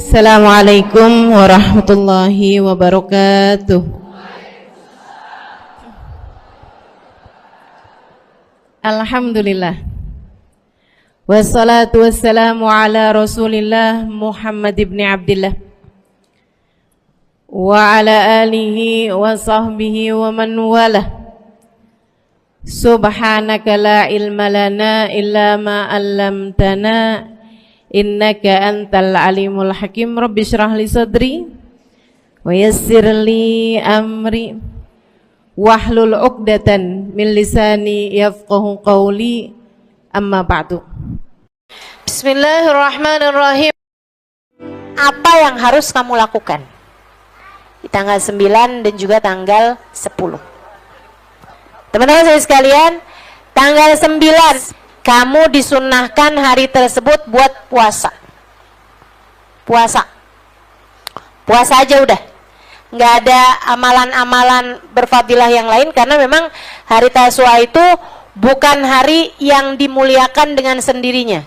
Assalamualaikum warahmatullahi wabarakatuh. Alhamdulillah. Wassalatu wassalamu ala Rasulillah Muhammad ibn Abdillah wa ala alihi wa sahbihi wa man walah. Subhanaka la ilma lana illa ma 'allamtana innaka antal alimul hakim. Rabbi shrah li sadri wa yassir li amri wahlul 'uqdatan min lisani yafqahu qawli. Amma ba'du. Bismillahirrahmanirrahim. Apa yang harus kamu lakukan di tanggal 9 dan juga tanggal 10? Teman-teman saya sekalian, tanggal 9 kamu disunnahkan hari tersebut buat puasa. Puasa aja udah. Nggak ada amalan-amalan berfadilah yang lain, karena memang hari Tasyua itu bukan hari yang dimuliakan dengan sendirinya.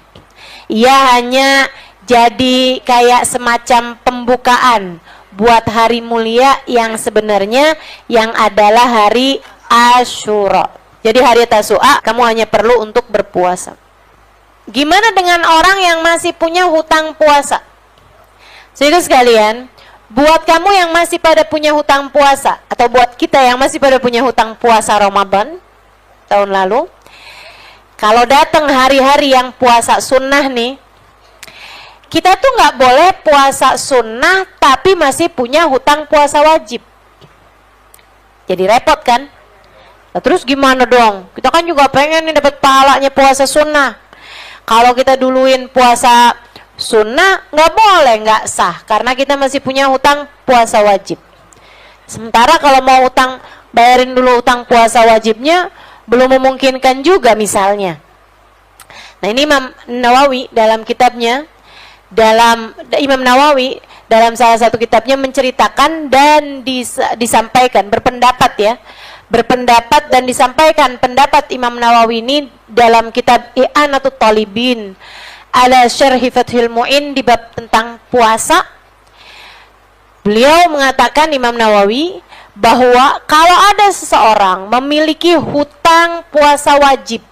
Ia hanya jadi kayak semacam pembukaan buat hari mulia yang sebenarnya yang adalah hari Asyura. Jadi hari Tasyua kamu hanya perlu untuk berpuasa. Gimana dengan orang yang masih punya hutang puasa? Saudara sekalian, buat kamu yang masih pada punya hutang puasa, atau buat kita yang masih pada punya hutang puasa Ramadan tahun lalu, kalau datang hari-hari yang puasa sunnah nih, kita tuh nggak boleh puasa sunnah tapi masih punya hutang puasa wajib. Jadi repot kan? Nah, terus gimana dong? Kita kan juga pengen nih dapat pahalanya puasa sunnah. Kalau kita duluin puasa sunnah, nggak boleh, nggak sah, karena kita masih punya hutang puasa wajib. Sementara kalau mau utang, bayarin dulu utang puasa wajibnya, belum memungkinkan juga misalnya. Nah, ini Imam Nawawi dalam kitabnya, Imam Nawawi dalam salah satu kitabnya menceritakan dan disampaikan, berpendapat dan disampaikan pendapat Imam Nawawi ini dalam kitab I'anatut Talibin ala Syarhi Fathil Mu'in di bab tentang puasa. Beliau mengatakan, Imam Nawawi, bahwa kalau ada seseorang memiliki hutang puasa wajib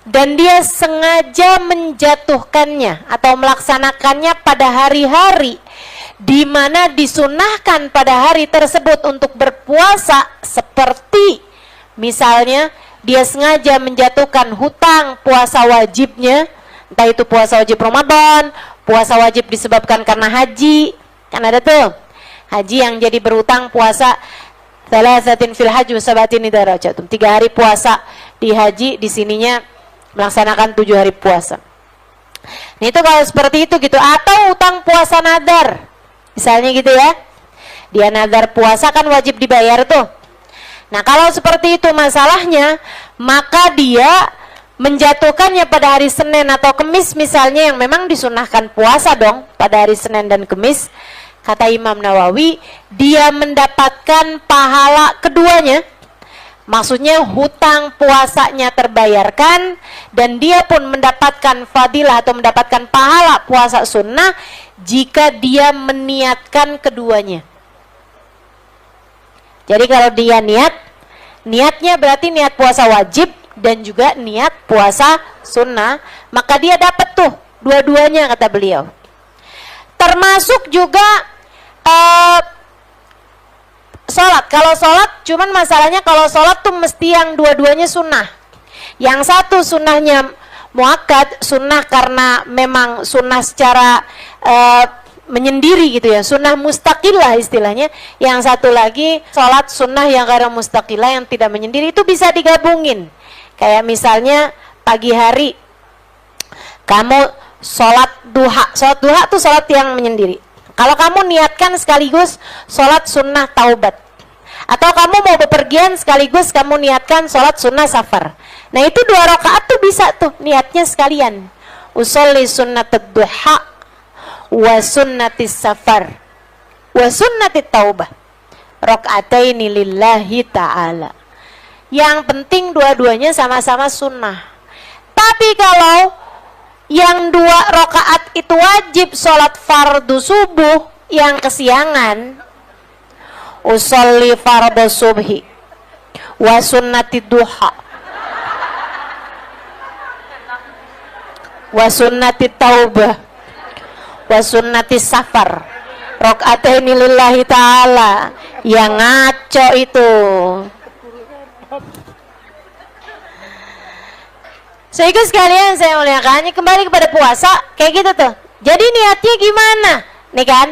dan dia sengaja menjatuhkannya atau melaksanakannya pada hari-hari di mana disunahkan pada hari tersebut untuk berpuasa, seperti misalnya dia sengaja menjatuhkan hutang puasa wajibnya, entah itu puasa wajib Ramadan, puasa wajib disebabkan karena haji, kan ada tuh haji yang jadi berhutang puasa thalathatin fil haji wa sabatin idza rajatum, 3 hari puasa di haji, di sininya melaksanakan 7 hari puasa. Nah, itu kalau seperti itu gitu. Atau hutang puasa nadar misalnya gitu ya, dia nadar puasa kan wajib dibayar tuh. Nah, kalau seperti itu masalahnya, maka dia menjatuhkannya pada hari Senin atau Kemis misalnya, yang memang disunahkan puasa dong pada hari Senin dan Kemis. Kata Imam Nawawi, dia mendapatkan pahala keduanya. Maksudnya hutang puasanya terbayarkan dan dia pun mendapatkan fadilah atau mendapatkan pahala puasa sunnah jika dia meniatkan keduanya. Jadi kalau dia niatnya berarti niat puasa wajib dan juga niat puasa sunnah, maka dia dapat tuh dua-duanya, kata beliau. Termasuk juga sholat. Kalau sholat, cuman masalahnya kalau sholat tuh mesti yang dua-duanya sunnah. Yang satu sunnahnya muakkad, sunnah karena memang sunnah secara menyendiri gitu ya, sunnah mustaqilah istilahnya. Yang satu lagi sholat sunnah yang karena mustaqilah, yang tidak menyendiri, itu bisa digabungin. Kayak misalnya pagi hari kamu sholat duha. Sholat duha tuh sholat yang menyendiri. Kalau kamu niatkan sekaligus sholat sunnah taubat, atau kamu mau bepergian sekaligus kamu niatkan sholat sunnah safar, nah itu 2 rakaat tuh bisa tuh niatnya sekalian. Usolli sunnatud duha wa sunnatis safar wa sunnatit taubah rakaataini lillahi ta'ala. Yang penting dua-duanya sama-sama sunnah. Tapi kalau yang 2 rakaat sholat itu wajib, sholat fardu subuh yang kesiangan, usolli fardu subhi wa sunnati duha wa sunnati taubah wa sunnati safar rakaataini lillahi ta'ala. Yang ngaco itu. Sehingga sekalian saya muliakannya, kembali kepada puasa kayak gitu tuh. Jadi niatnya gimana nih kan?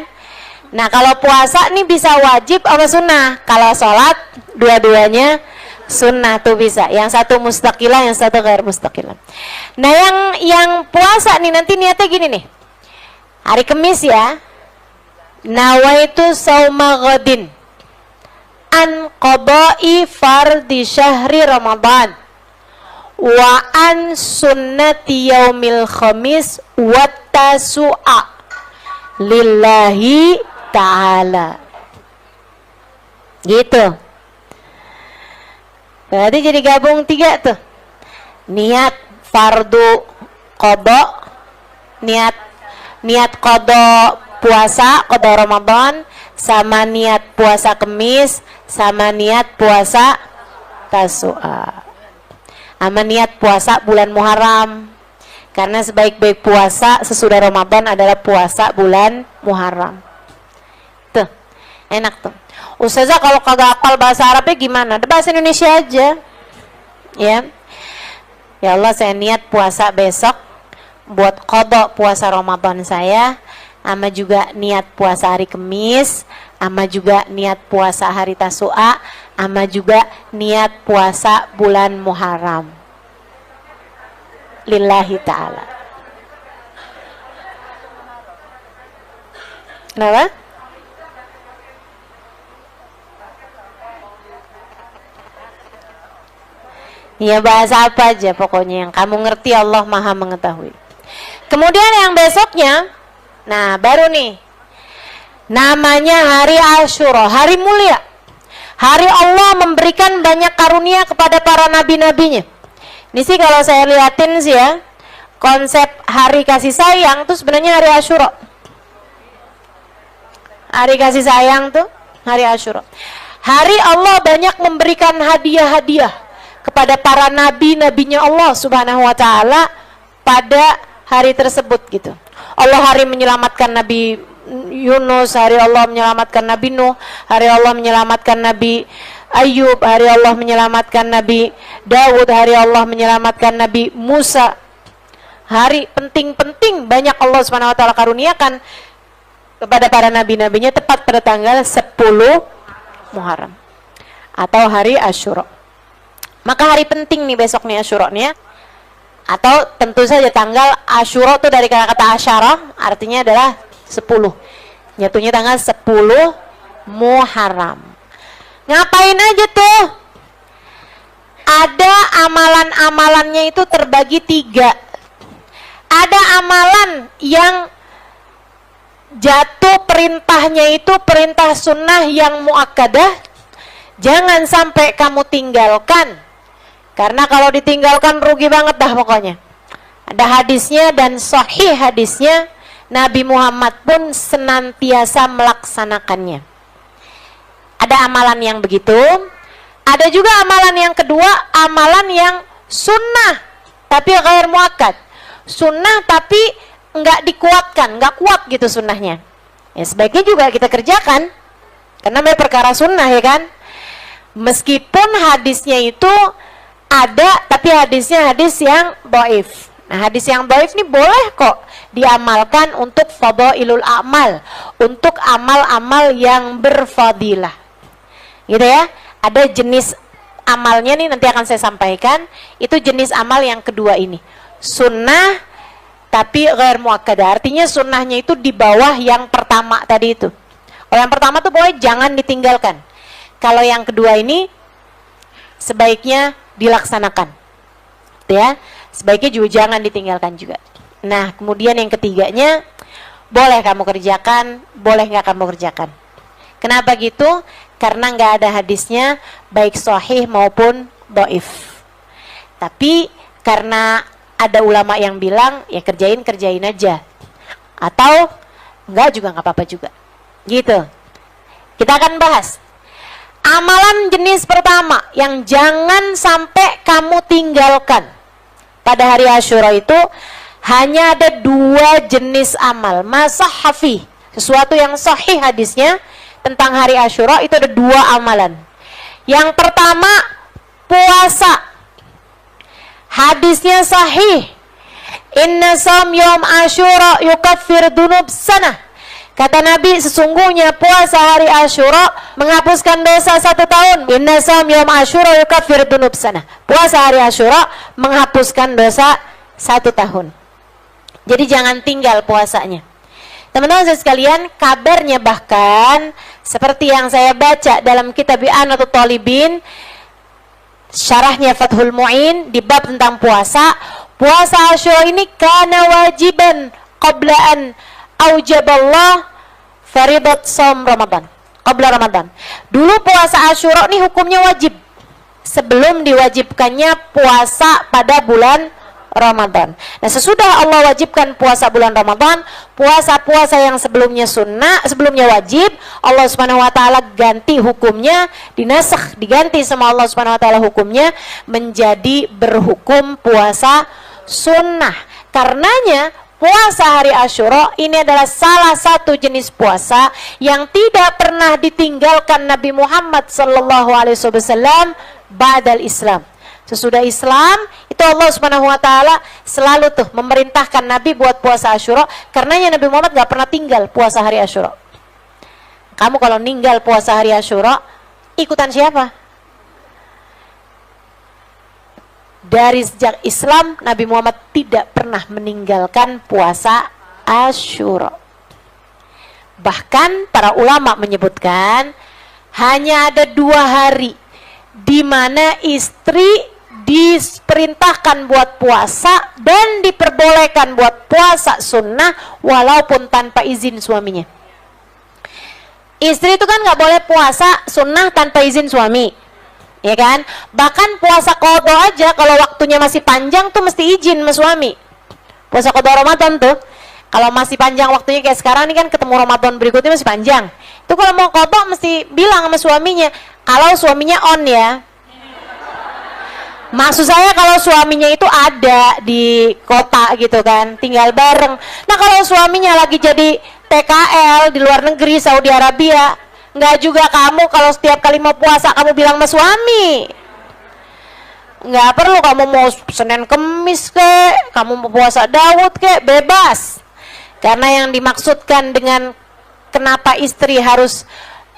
Nah kalau puasa nih bisa wajib apa sunnah. Kalau sholat dua-duanya sunnah tuh bisa. Yang satu mustaqilah, yang satu ghair mustaqilah. Nah yang puasa nih nanti niatnya gini nih. Hari Kamis ya, nawaitu sauma ghadin an qada'i fardhi syahri Ramadan wa an sunnati yaumil khamis wa tasu'a lillahi ta'ala. Gitu. Berarti jadi gabung 3 tuh. Niat fardu qada, niat qada puasa, qada Ramadan, sama niat puasa Kemis, sama niat puasa Tasu'a, sama niat puasa bulan Muharram. Karena sebaik-baik puasa sesudah Ramadan adalah puasa bulan Muharram. Tuh, enak tuh. Ustazah kalau kagak hafal bahasa Arabnya gimana? Ada bahasa Indonesia aja. Ya. Ya Allah, saya niat puasa besok buat qada puasa Ramadan saya, sama juga niat puasa hari Kamis, sama juga niat puasa hari Tasu'a, sama juga niat puasa bulan Muharram. Lillahi ta'ala. Kenapa? Ya bahasa apa aja pokoknya yang kamu ngerti, Allah Maha mengetahui. Kemudian yang besoknya, nah baru nih, namanya hari Asyura, hari mulia. Hari Allah memberikan banyak karunia kepada para nabi-nabinya. Ini sih kalau saya liatin sih ya, konsep hari kasih sayang tuh sebenarnya hari Asyura. Hari kasih sayang tuh hari Asyura. Hari Allah banyak memberikan hadiah-hadiah kepada para nabi-nabinya Allah Subhanahu wa ta'ala pada hari tersebut gitu. Allah hari menyelamatkan Nabi Yunus, hari Allah menyelamatkan Nabi Nuh, hari Allah menyelamatkan Nabi Ayub, hari Allah menyelamatkan Nabi Daud, hari Allah menyelamatkan Nabi Musa. Hari penting-penting banyak Allah Subhanahu wa ta'ala karuniakan kepada para nabi-nabinya tepat pada tanggal 10 Muharram atau hari Asyura. Maka hari penting nih besok nih Asyura nih ya. Atau tentu saja tanggal Asyura itu dari kata asyara, artinya adalah 10. Nyatunya tanggal 10 Muharram. Ngapain aja tuh? Ada amalan-amalannya itu terbagi 3. Ada amalan yang jatuh perintahnya itu perintah sunnah yang muakkadah, jangan sampai kamu tinggalkan. Karena kalau ditinggalkan rugi banget dah pokoknya. Ada hadisnya dan sahih hadisnya, Nabi Muhammad pun senantiasa melaksanakannya. Ada amalan yang begitu. Ada juga amalan yang kedua, amalan yang sunnah tapi ghair muakkad. Sunnah tapi enggak dikuatkan, enggak kuat gitu sunnahnya. Ya sebaiknya juga kita kerjakan. Karena memang perkara sunnah ya kan. Meskipun hadisnya itu ada, tapi hadisnya hadis yang dhaif. Nah, hadis yang dhaif ini boleh kok diamalkan untuk fadailul a'mal, untuk amal-amal yang berfadilah. Gitu ya. Ada jenis amalnya nih nanti akan saya sampaikan. Itu jenis amal yang kedua ini. Sunnah tapi ghair muakkadah. Artinya sunnahnya itu di bawah yang pertama tadi itu. Kalau yang pertama tuh boleh jangan ditinggalkan. Kalau yang kedua ini sebaiknya dilaksanakan, ya. Sebaiknya juga jangan ditinggalkan juga. Nah, kemudian yang ketiganya, boleh kamu kerjakan, boleh nggak kamu kerjakan. Kenapa gitu? Karena nggak ada hadisnya, baik sahih maupun dhaif. Tapi karena ada ulama yang bilang, ya kerjain aja. atau enggak juga nggak apa-apa juga. Gitu. Kita akan bahas amalan jenis pertama yang jangan sampai kamu tinggalkan pada hari Asyura itu. Hanya ada 2 jenis amal, masahhafi, sesuatu yang sahih hadisnya tentang hari Asyura itu ada 2 amalan. Yang pertama, puasa. Hadisnya sahih. Inna shaum yaum Asyura yukaffir dunub sanah. Kata Nabi, sesungguhnya puasa hari Asyura menghapuskan dosa 1 tahun. Inna shaum yaum Asyura yukaffir dunub sanah. Puasa hari Asyura menghapuskan dosa 1 tahun. Jadi jangan tinggal puasanya. Teman-teman sekalian, kabarnya bahkan seperti yang saya baca dalam kitab I'anatul Talibin, syarahnya Fathul Mu'in di bab tentang puasa. Puasa Asyura ini kana wajiban qabla an aujaballah faridat shaum Ramadan. Qabla Ramadan. Dulu puasa Asyura ini hukumnya wajib sebelum diwajibkannya puasa pada bulan Ramadan. Nah, sesudah Allah wajibkan puasa bulan Ramadan, puasa-puasa yang sebelumnya sunnah, sebelumnya wajib, Allah Subhanahu wa taala ganti hukumnya, dinasakh, diganti sama Allah Subhanahu wa taala hukumnya menjadi berhukum puasa sunnah. Karenanya puasa hari Asyura ini adalah salah satu jenis puasa yang tidak pernah ditinggalkan Nabi Muhammad sallallahu alaihi wasallam ba'dal Islam. Sesudah Islam itu Allah Subhanahu wa taala selalu tuh memerintahkan Nabi buat puasa Asyura. Karenanya Nabi Muhammad gak pernah tinggal puasa hari Asyura. Kamu kalau ninggal puasa hari Asyura, ikutan siapa? Dari sejak Islam Nabi Muhammad tidak pernah meninggalkan puasa Asyura. Bahkan para ulama menyebutkan hanya ada 2 hari di mana istri diperintahkan buat puasa dan diperbolehkan buat puasa sunnah walaupun tanpa izin suaminya. Istri itu kan nggak boleh puasa sunnah tanpa izin suami, ya kan? Bahkan puasa qadha aja kalau waktunya masih panjang tuh mesti izin sama suami. Puasa qadha Ramadan tuh kalau masih panjang waktunya kayak sekarang ini kan ketemu Ramadan berikutnya masih panjang. Itu kalau mau qadha mesti bilang sama suaminya. Kalau suaminya on ya. Maksud saya kalau suaminya itu ada di kota gitu kan, tinggal bareng. Nah kalau suaminya lagi jadi TKL di luar negeri, Saudi Arabia, nggak juga kamu kalau setiap kali mau puasa kamu bilang sama suami. Nggak perlu kamu mau Senin Kemis kek, kamu mau puasa Daud kek, bebas. Karena yang dimaksudkan dengan kenapa istri harus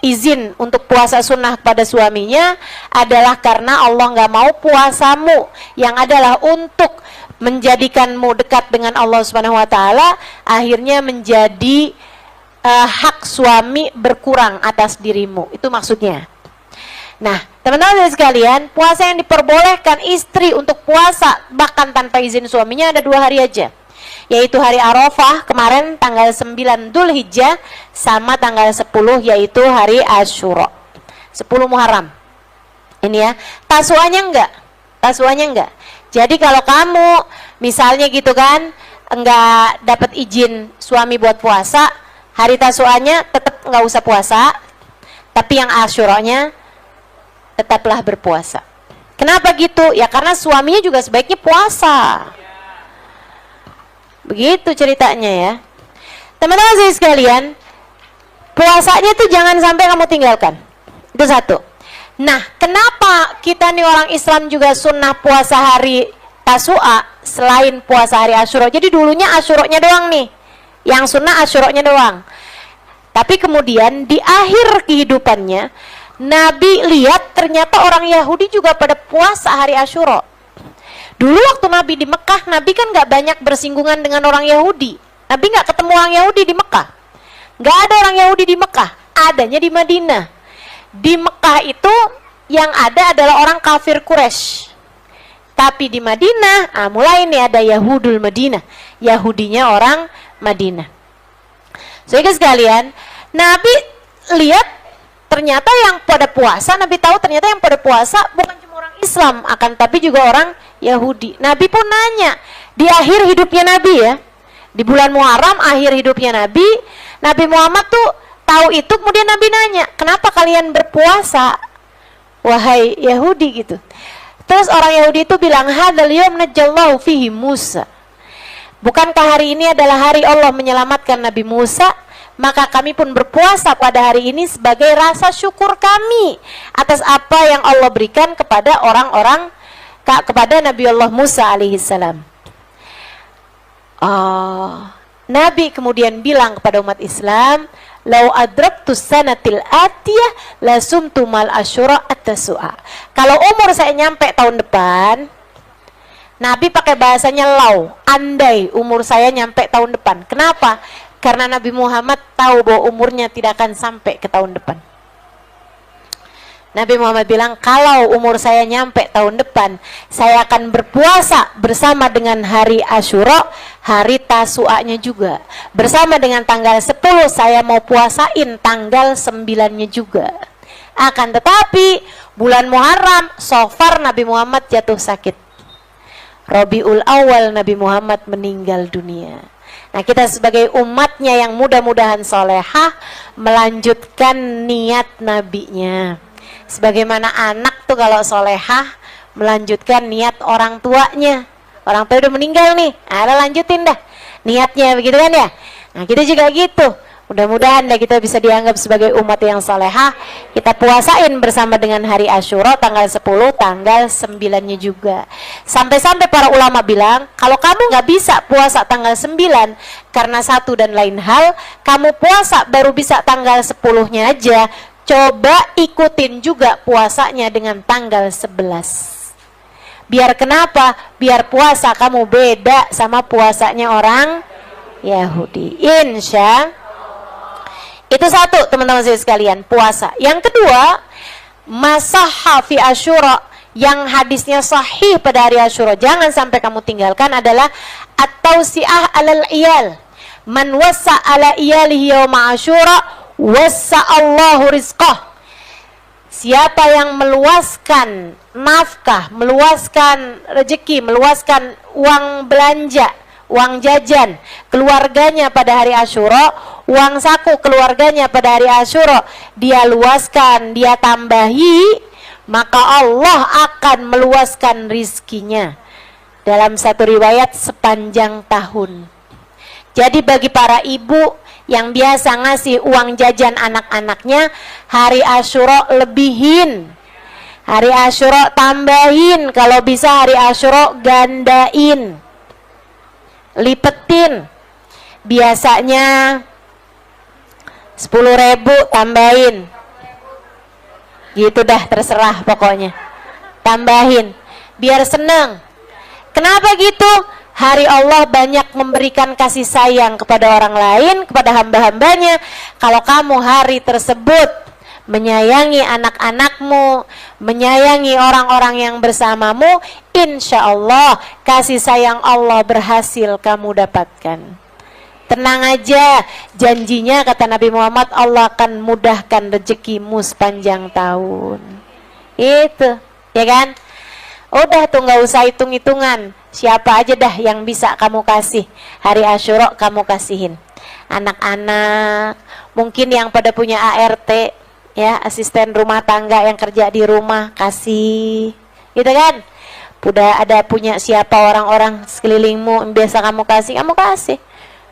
izin untuk puasa sunnah pada suaminya adalah karena Allah nggak mau puasamu yang adalah untuk menjadikanmu dekat dengan Allah Subhanahu wa taala akhirnya menjadi hak suami berkurang atas dirimu. Itu maksudnya. Nah, teman-teman sekalian, puasa yang diperbolehkan istri untuk puasa bahkan tanpa izin suaminya ada 2 hari aja. Yaitu hari Arafah kemarin tanggal 9 Dzulhijjah sama tanggal 10 yaitu hari Asyura 10 Muharram. Ini ya, tasuanya enggak. Jadi kalau kamu misalnya gitu kan enggak dapat izin suami buat puasa, hari tasuanya tetap enggak usah puasa, tapi yang Asyuranya tetaplah berpuasa. Kenapa gitu? Ya karena suaminya juga sebaiknya puasa. Begitu ceritanya ya. Teman-teman saya sekalian, puasanya tuh jangan sampai kamu tinggalkan. Itu satu. Nah, kenapa kita nih orang Islam juga sunnah puasa hari Tasu'a selain puasa hari Asyura? Jadi dulunya Asyuranya doang nih. Yang sunnah Asyuranya doang. Tapi kemudian di akhir kehidupannya Nabi lihat ternyata orang Yahudi juga pada puasa hari Asyura. Dulu waktu Nabi di Mekah, Nabi kan gak banyak bersinggungan dengan orang Yahudi. Nabi gak ketemu orang Yahudi di Mekah. Gak ada orang Yahudi di Mekah, adanya di Madinah. Di Mekah itu yang ada adalah orang kafir Quraisy. Tapi di Madinah, mulai nih ada Yahudul Madinah. Yahudinya orang Madinah. Sehingga sekalian, Nabi lihat ternyata yang pada puasa, Nabi tahu ternyata yang pada puasa bukan cuma orang Islam, akan tapi juga orang Yahudi. Nabi pun nanya di akhir hidupnya Nabi ya, Di bulan Muharram akhir hidupnya Nabi Muhammad tuh tahu itu, kemudian Nabi nanya, kenapa kalian berpuasa wahai Yahudi gitu. Terus orang Yahudi itu bilang, hadzal yaum najjallahu fihi Musa. Bukankah hari ini adalah hari Allah menyelamatkan Nabi Musa? Maka kami pun berpuasa pada hari ini sebagai rasa syukur kami atas apa yang Allah berikan kepada orang-orang, kepada Nabi Allah Musa alaihissalam. Nabi kemudian bilang kepada umat Islam, lau adraktus sanatil atiyah lasumtu mal asyura at-tasu'a. Kalau umur saya nyampe tahun depan, Nabi pakai bahasanya lau, andai umur saya nyampe tahun depan. Kenapa? Karena Nabi Muhammad tahu bahwa umurnya tidak akan sampai ke tahun depan. Nabi Muhammad bilang, kalau umur saya nyampe tahun depan, saya akan berpuasa bersama dengan hari Asyura, hari Tasu'anya juga. Bersama dengan tanggal 10, saya mau puasain tanggal 9-nya juga. Akan tetapi, bulan Muharram, so far Nabi Muhammad jatuh sakit. Rabiul Awal Nabi Muhammad meninggal dunia. Nah, kita sebagai umatnya yang mudah-mudahan solehah, melanjutkan niat nabinya. Sebagaimana anak tuh kalau solehah melanjutkan niat orang tuanya. Orang tua udah meninggal nih, ada lanjutin dah niatnya, begitu kan ya. Nah, kita juga gitu. Mudah-mudahan deh kita bisa dianggap sebagai umat yang solehah. Kita puasain bersama dengan hari Asyura tanggal 10, tanggal 9-nya juga. Sampai-sampai para ulama bilang, kalau kamu nggak bisa puasa tanggal 9 karena satu dan lain hal, kamu puasa baru bisa tanggal 10-nya aja. Coba ikutin juga puasanya dengan tanggal 11. Biar kenapa? Biar puasa kamu beda sama puasanya orang Yahudi. Insya itu satu, teman-teman saya sekalian, puasa. Yang kedua, masahha fi Asyura, yang hadisnya sahih pada hari Asyura, jangan sampai kamu tinggalkan, adalah at-tausi'ah alal iyal. Man wassa ala iyalihi yawma Asyura wassa Allahu rizqah. Siapa yang meluaskan nafkah, meluaskan rezeki, meluaskan uang belanja, uang jajan keluarganya pada hari Asyura, uang saku keluarganya pada hari Asyura, dia luaskan, dia tambahi, maka Allah akan meluaskan rizkinya. Dalam satu riwayat sepanjang tahun. Jadi bagi para ibu yang biasa ngasih uang jajan anak-anaknya, hari Asyura lebihin, hari Asyura tambahin, kalau bisa hari Asyura gandain, lipetin. Biasanya 10.000 tambahin, gitu dah, terserah pokoknya, tambahin biar seneng. Kenapa gitu? Hari Allah banyak memberikan kasih sayang kepada orang lain, kepada hamba-hambanya. Kalau kamu hari tersebut menyayangi anak-anakmu, menyayangi orang-orang yang bersamamu, insya Allah kasih sayang Allah berhasil kamu dapatkan. Tenang aja, janjinya kata Nabi Muhammad, Allah akan mudahkan rezekimu sepanjang tahun. Itu, ya kan? Udah tuh, nggak usah hitung-hitungan. Siapa aja dah yang bisa kamu kasih hari Asyura, kamu kasihin. Anak-anak, mungkin yang pada punya ART, ya, asisten rumah tangga yang kerja di rumah, kasih, gitu kan? Udah ada punya siapa orang-orang sekelilingmu yang biasa kamu kasih.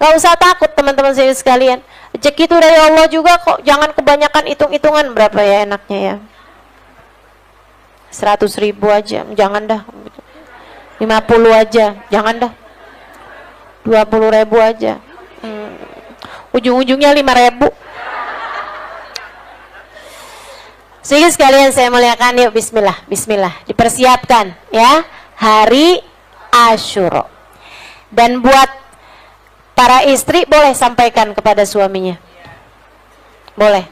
Gak usah takut teman-teman saya sekalian. Rezeki itu dari Allah juga kok. Jangan kebanyakan hitung-hitungan berapa ya enaknya ya. 100.000 aja, jangan dah. 50 aja, jangan dah. 20.000 aja. Ujung-ujungnya 5.000. Sehingga sekalian saya muliakan, yuk bismillah, bismillah. Dipersiapkan ya hari Asyura. Dan buat para istri boleh sampaikan kepada suaminya. Boleh.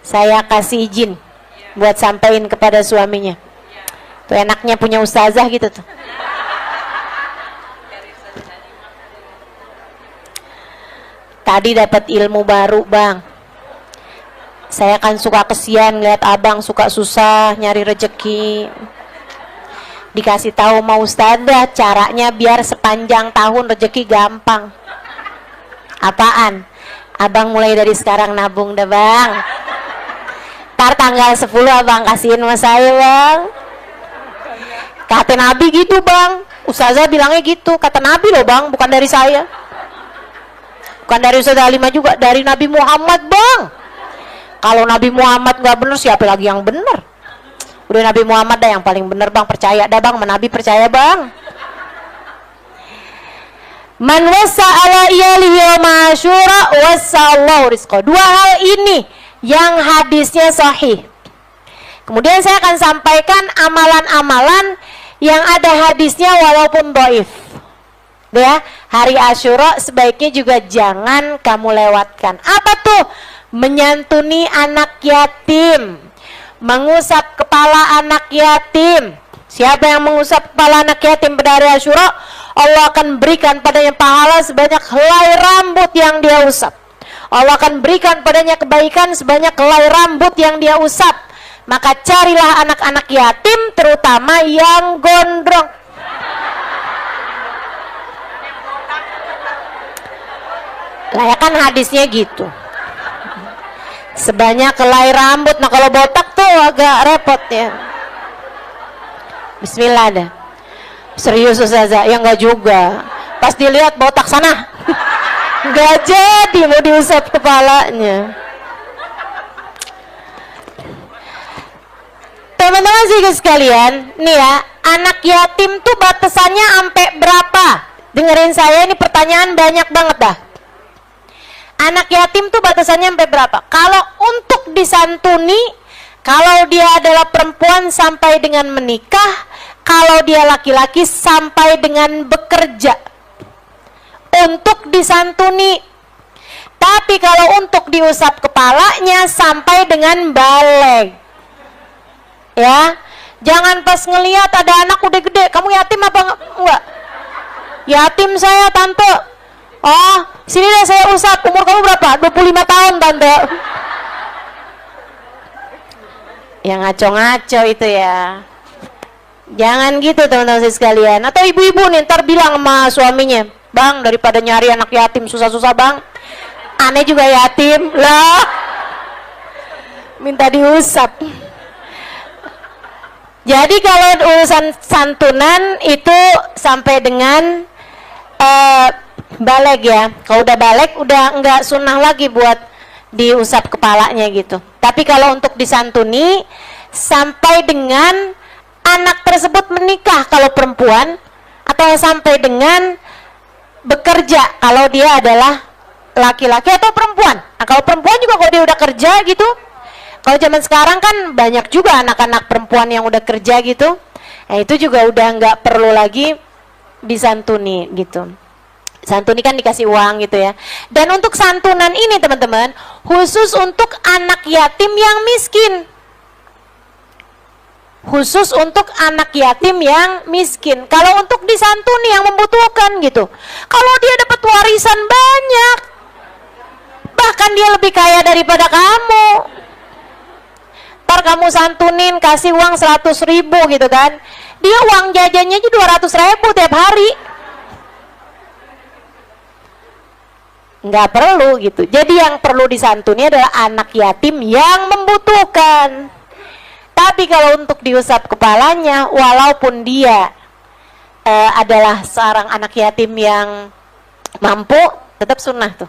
Saya kasih izin buat sampaikan kepada suaminya. Tuh enaknya punya ustazah gitu tuh. Tadi dapat ilmu baru, Bang. Saya kan suka kesian lihat abang suka susah nyari rezeki. Dikasih tahu mau ustazah caranya biar sepanjang tahun rezeki gampang. Apaan? Abang mulai dari sekarang nabung dah bang. Ntar tanggal 10 abang kasihin sama saya bang. Kata Nabi gitu bang. Ustazah bilangnya gitu. Kata Nabi loh bang, bukan dari saya. Bukan dari Ustazah Halimah juga, dari Nabi Muhammad bang. Kalau Nabi Muhammad gak bener, siapa lagi yang bener? Udah Nabi Muhammad dah yang paling bener bang. Percaya dah bang, Nabi percaya bang. Man wasa ala iyalihi yawma Asyura wasallahu rizqa. Dua hal ini yang hadisnya sahih. Kemudian saya akan sampaikan amalan-amalan yang ada hadisnya walaupun dhaif. Ya, hari Asyura sebaiknya juga jangan kamu lewatkan. Apa tuh? Menyantuni anak yatim, mengusap kepala anak yatim. Siapa yang mengusap kepala anak yatim pada hari Asyura, Allah akan berikan padanya pahala sebanyak helai rambut yang dia usap. Allah akan berikan padanya kebaikan sebanyak helai rambut yang dia usap. Maka carilah anak-anak yatim, terutama yang gondrong. Lah ya kan hadisnya gitu. Sebanyak helai rambut. Nah kalau botak tuh agak repot ya. Bismillah dah. Serius Ustazah? Ya enggak juga. Pas dilihat botak sana. Enggak jadi mau diusap kepalanya. Teman-teman sih sekalian, nih ya, anak yatim tuh batasannya sampai berapa? Dengerin saya, ini pertanyaan banyak banget dah. Anak yatim tuh batasannya sampai berapa? Kalau untuk disantuni, kalau dia adalah perempuan sampai dengan menikah, kalau dia laki-laki sampai dengan bekerja untuk disantuni. Tapi kalau untuk diusap kepalanya sampai dengan balik. Ya, jangan pas ngelihat ada anak udah gede, kamu yatim apa enggak? Yatim saya tante. Oh, sini deh saya usap. Umur kamu berapa? 25 tahun tante. Ya ngaco-ngaco itu ya. Jangan gitu teman-teman sekalian. Atau ibu-ibu nih ntar bilang sama suaminya, bang daripada nyari anak yatim susah-susah bang, aneh juga yatim lah, minta diusap. Jadi kalau urusan santunan itu sampai dengan balik ya. Kalau udah balik udah enggak sunnah lagi buat diusap kepalanya gitu. Tapi kalau untuk disantuni sampai dengan anak tersebut menikah kalau perempuan, atau sampai dengan bekerja kalau dia adalah laki-laki atau perempuan. Nah, kalau perempuan juga kalau dia udah kerja gitu, kalau zaman sekarang kan banyak juga anak-anak perempuan yang udah kerja gitu, nah itu juga udah nggak perlu lagi disantuni gitu. Santuni kan dikasih uang gitu ya. Dan untuk santunan ini teman-teman, khusus untuk anak yatim yang miskin. Khusus untuk anak yatim yang miskin. Kalau untuk disantuni yang membutuhkan gitu, kalau dia dapat warisan banyak, bahkan dia lebih kaya daripada kamu, ntar kamu santunin kasih uang 100.000 gitu kan, dia uang jajannya aja 200.000 tiap hari. Nggak perlu gitu. Jadi yang perlu disantuni adalah anak yatim yang membutuhkan. Tapi kalau untuk diusap kepalanya, walaupun dia adalah seorang anak yatim yang mampu, tetap sunnah tuh.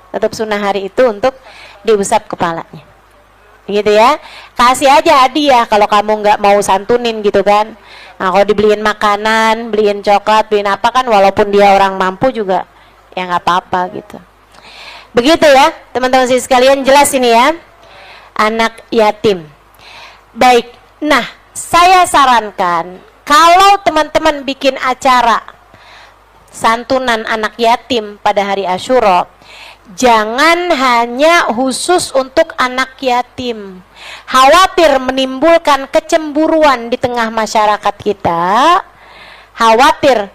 Tetap sunnah hari itu untuk diusap kepalanya. Gitu ya. Kasih aja hadiah kalau kamu nggak mau santunin gitu kan. Nah kalau dibeliin makanan, beliin coklat, beliin apa kan, walaupun dia orang mampu juga ya nggak apa-apa gitu. Begitu ya teman-teman sekalian, jelas ini ya, anak yatim. Baik, nah saya sarankan kalau teman-teman bikin acara santunan anak yatim pada hari Asyura, jangan hanya khusus untuk anak yatim. Khawatir menimbulkan kecemburuan di tengah masyarakat kita, khawatir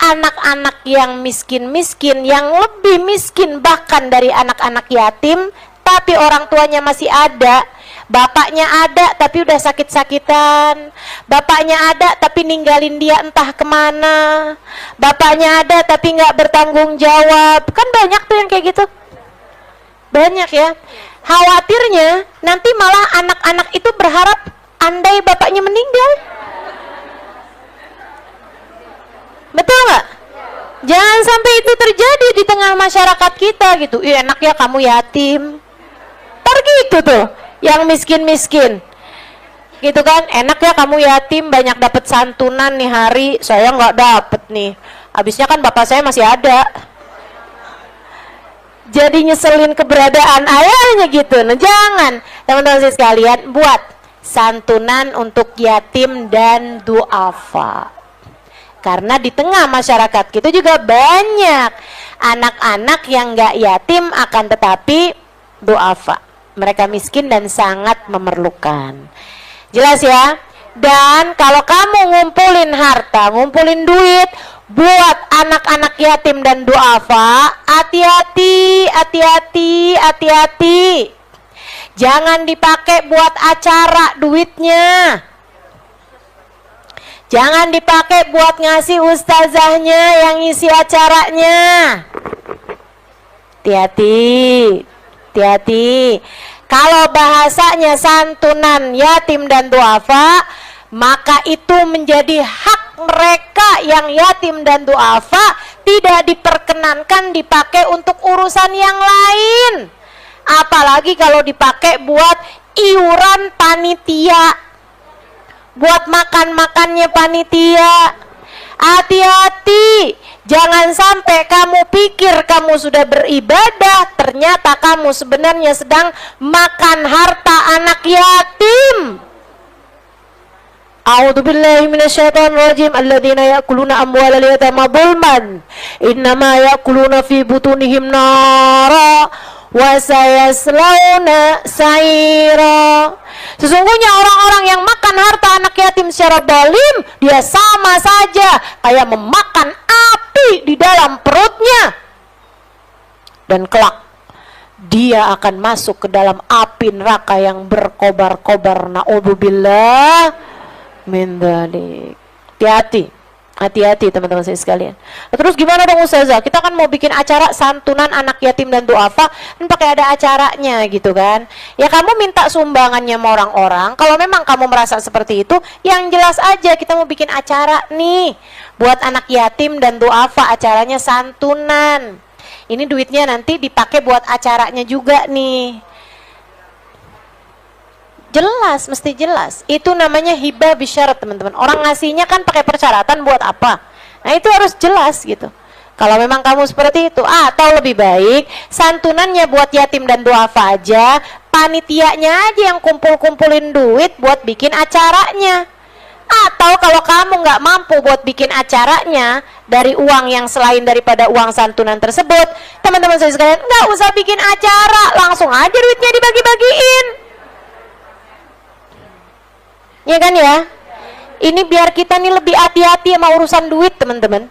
anak-anak yang miskin-miskin, yang lebih miskin bahkan dari anak-anak yatim, tapi orang tuanya masih ada, Bapaknya ada tapi udah sakit-sakitan. Bapaknya ada tapi ninggalin dia entah kemana. Bapaknya ada tapi nggak bertanggung jawab. Kan banyak tuh yang kayak gitu. Banyak ya. Khawatirnya nanti malah anak-anak itu berharap andai bapaknya meninggal. Betul nggak? Jangan sampai itu terjadi di tengah masyarakat kita gitu. Ih, enak ya kamu yatim. Ntar gitu tuh, yang miskin-miskin. Gitu kan, enak ya kamu yatim, banyak dapat santunan nih hari, saya nggak dapet nih. Habisnya kan bapak saya masih ada. Jadi nyeselin keberadaan ayahnya gitu. Nah, jangan, teman-teman sekalian, buat santunan untuk yatim dan duafa. Karena di tengah masyarakat kita juga banyak anak-anak yang nggak yatim akan tetapi duafa. Mereka miskin dan sangat memerlukan. Jelas ya? Dan kalau kamu ngumpulin harta, ngumpulin duit buat anak-anak yatim dan duafa, hati-hati, hati-hati, hati-hati. Jangan dipakai buat acara duitnya. Jangan dipakai buat ngasih ustazahnya yang isi acaranya. Hati-hati, hati-hati. Kalau bahasanya santunan yatim dan duafa, maka itu menjadi hak mereka yang yatim dan duafa, tidak diperkenankan dipakai untuk urusan yang lain. Apalagi kalau dipakai buat iuran panitia, buat makan-makannya panitia. Hati-hati, jangan sampai kamu pikir kamu sudah beribadah, ternyata kamu sebenarnya sedang makan harta anak yatim. A'udzubillahi minasyaitonirrajim. Alladzina ya'kuluna amwalal yatama zulman innama ya'kuluna fi butunihim nara wa sayaslawna sa'ira. Sesungguhnya orang-orang yang makan harta anak yatim secara zalim, dia sama saja kayak memakan api di dalam perutnya. Dan kelak dia akan masuk ke dalam api neraka yang berkobar-kobar. Na'udzubillah min dzalik. Hati-hati. Hati-hati teman-teman saya sekalian. Terus gimana dong Ustazah? Kita kan mau bikin acara santunan anak yatim dan duafa, kan pakai ada acaranya gitu kan. Ya kamu minta sumbangannya sama orang-orang. Kalau memang kamu merasa seperti itu, yang jelas aja kita mau bikin acara nih buat anak yatim dan duafa, acaranya santunan. Ini duitnya nanti dipakai buat acaranya juga nih. Jelas, mesti jelas. Itu namanya hibah bisyarat teman-teman. Orang ngasihnya kan pakai persyaratan buat apa. Nah itu harus jelas gitu. Kalau memang kamu seperti itu, atau lebih baik santunannya buat yatim dan duafa aja, panitianya aja yang kumpul-kumpulin duit buat bikin acaranya. Atau kalau kamu nggak mampu buat bikin acaranya dari uang yang selain daripada uang santunan tersebut, teman-teman saya sekalian, nggak usah bikin acara, langsung aja duitnya dibagi-bagiin. Ya kan ya? Ini biar kita nih lebih hati-hati sama urusan duit teman-teman.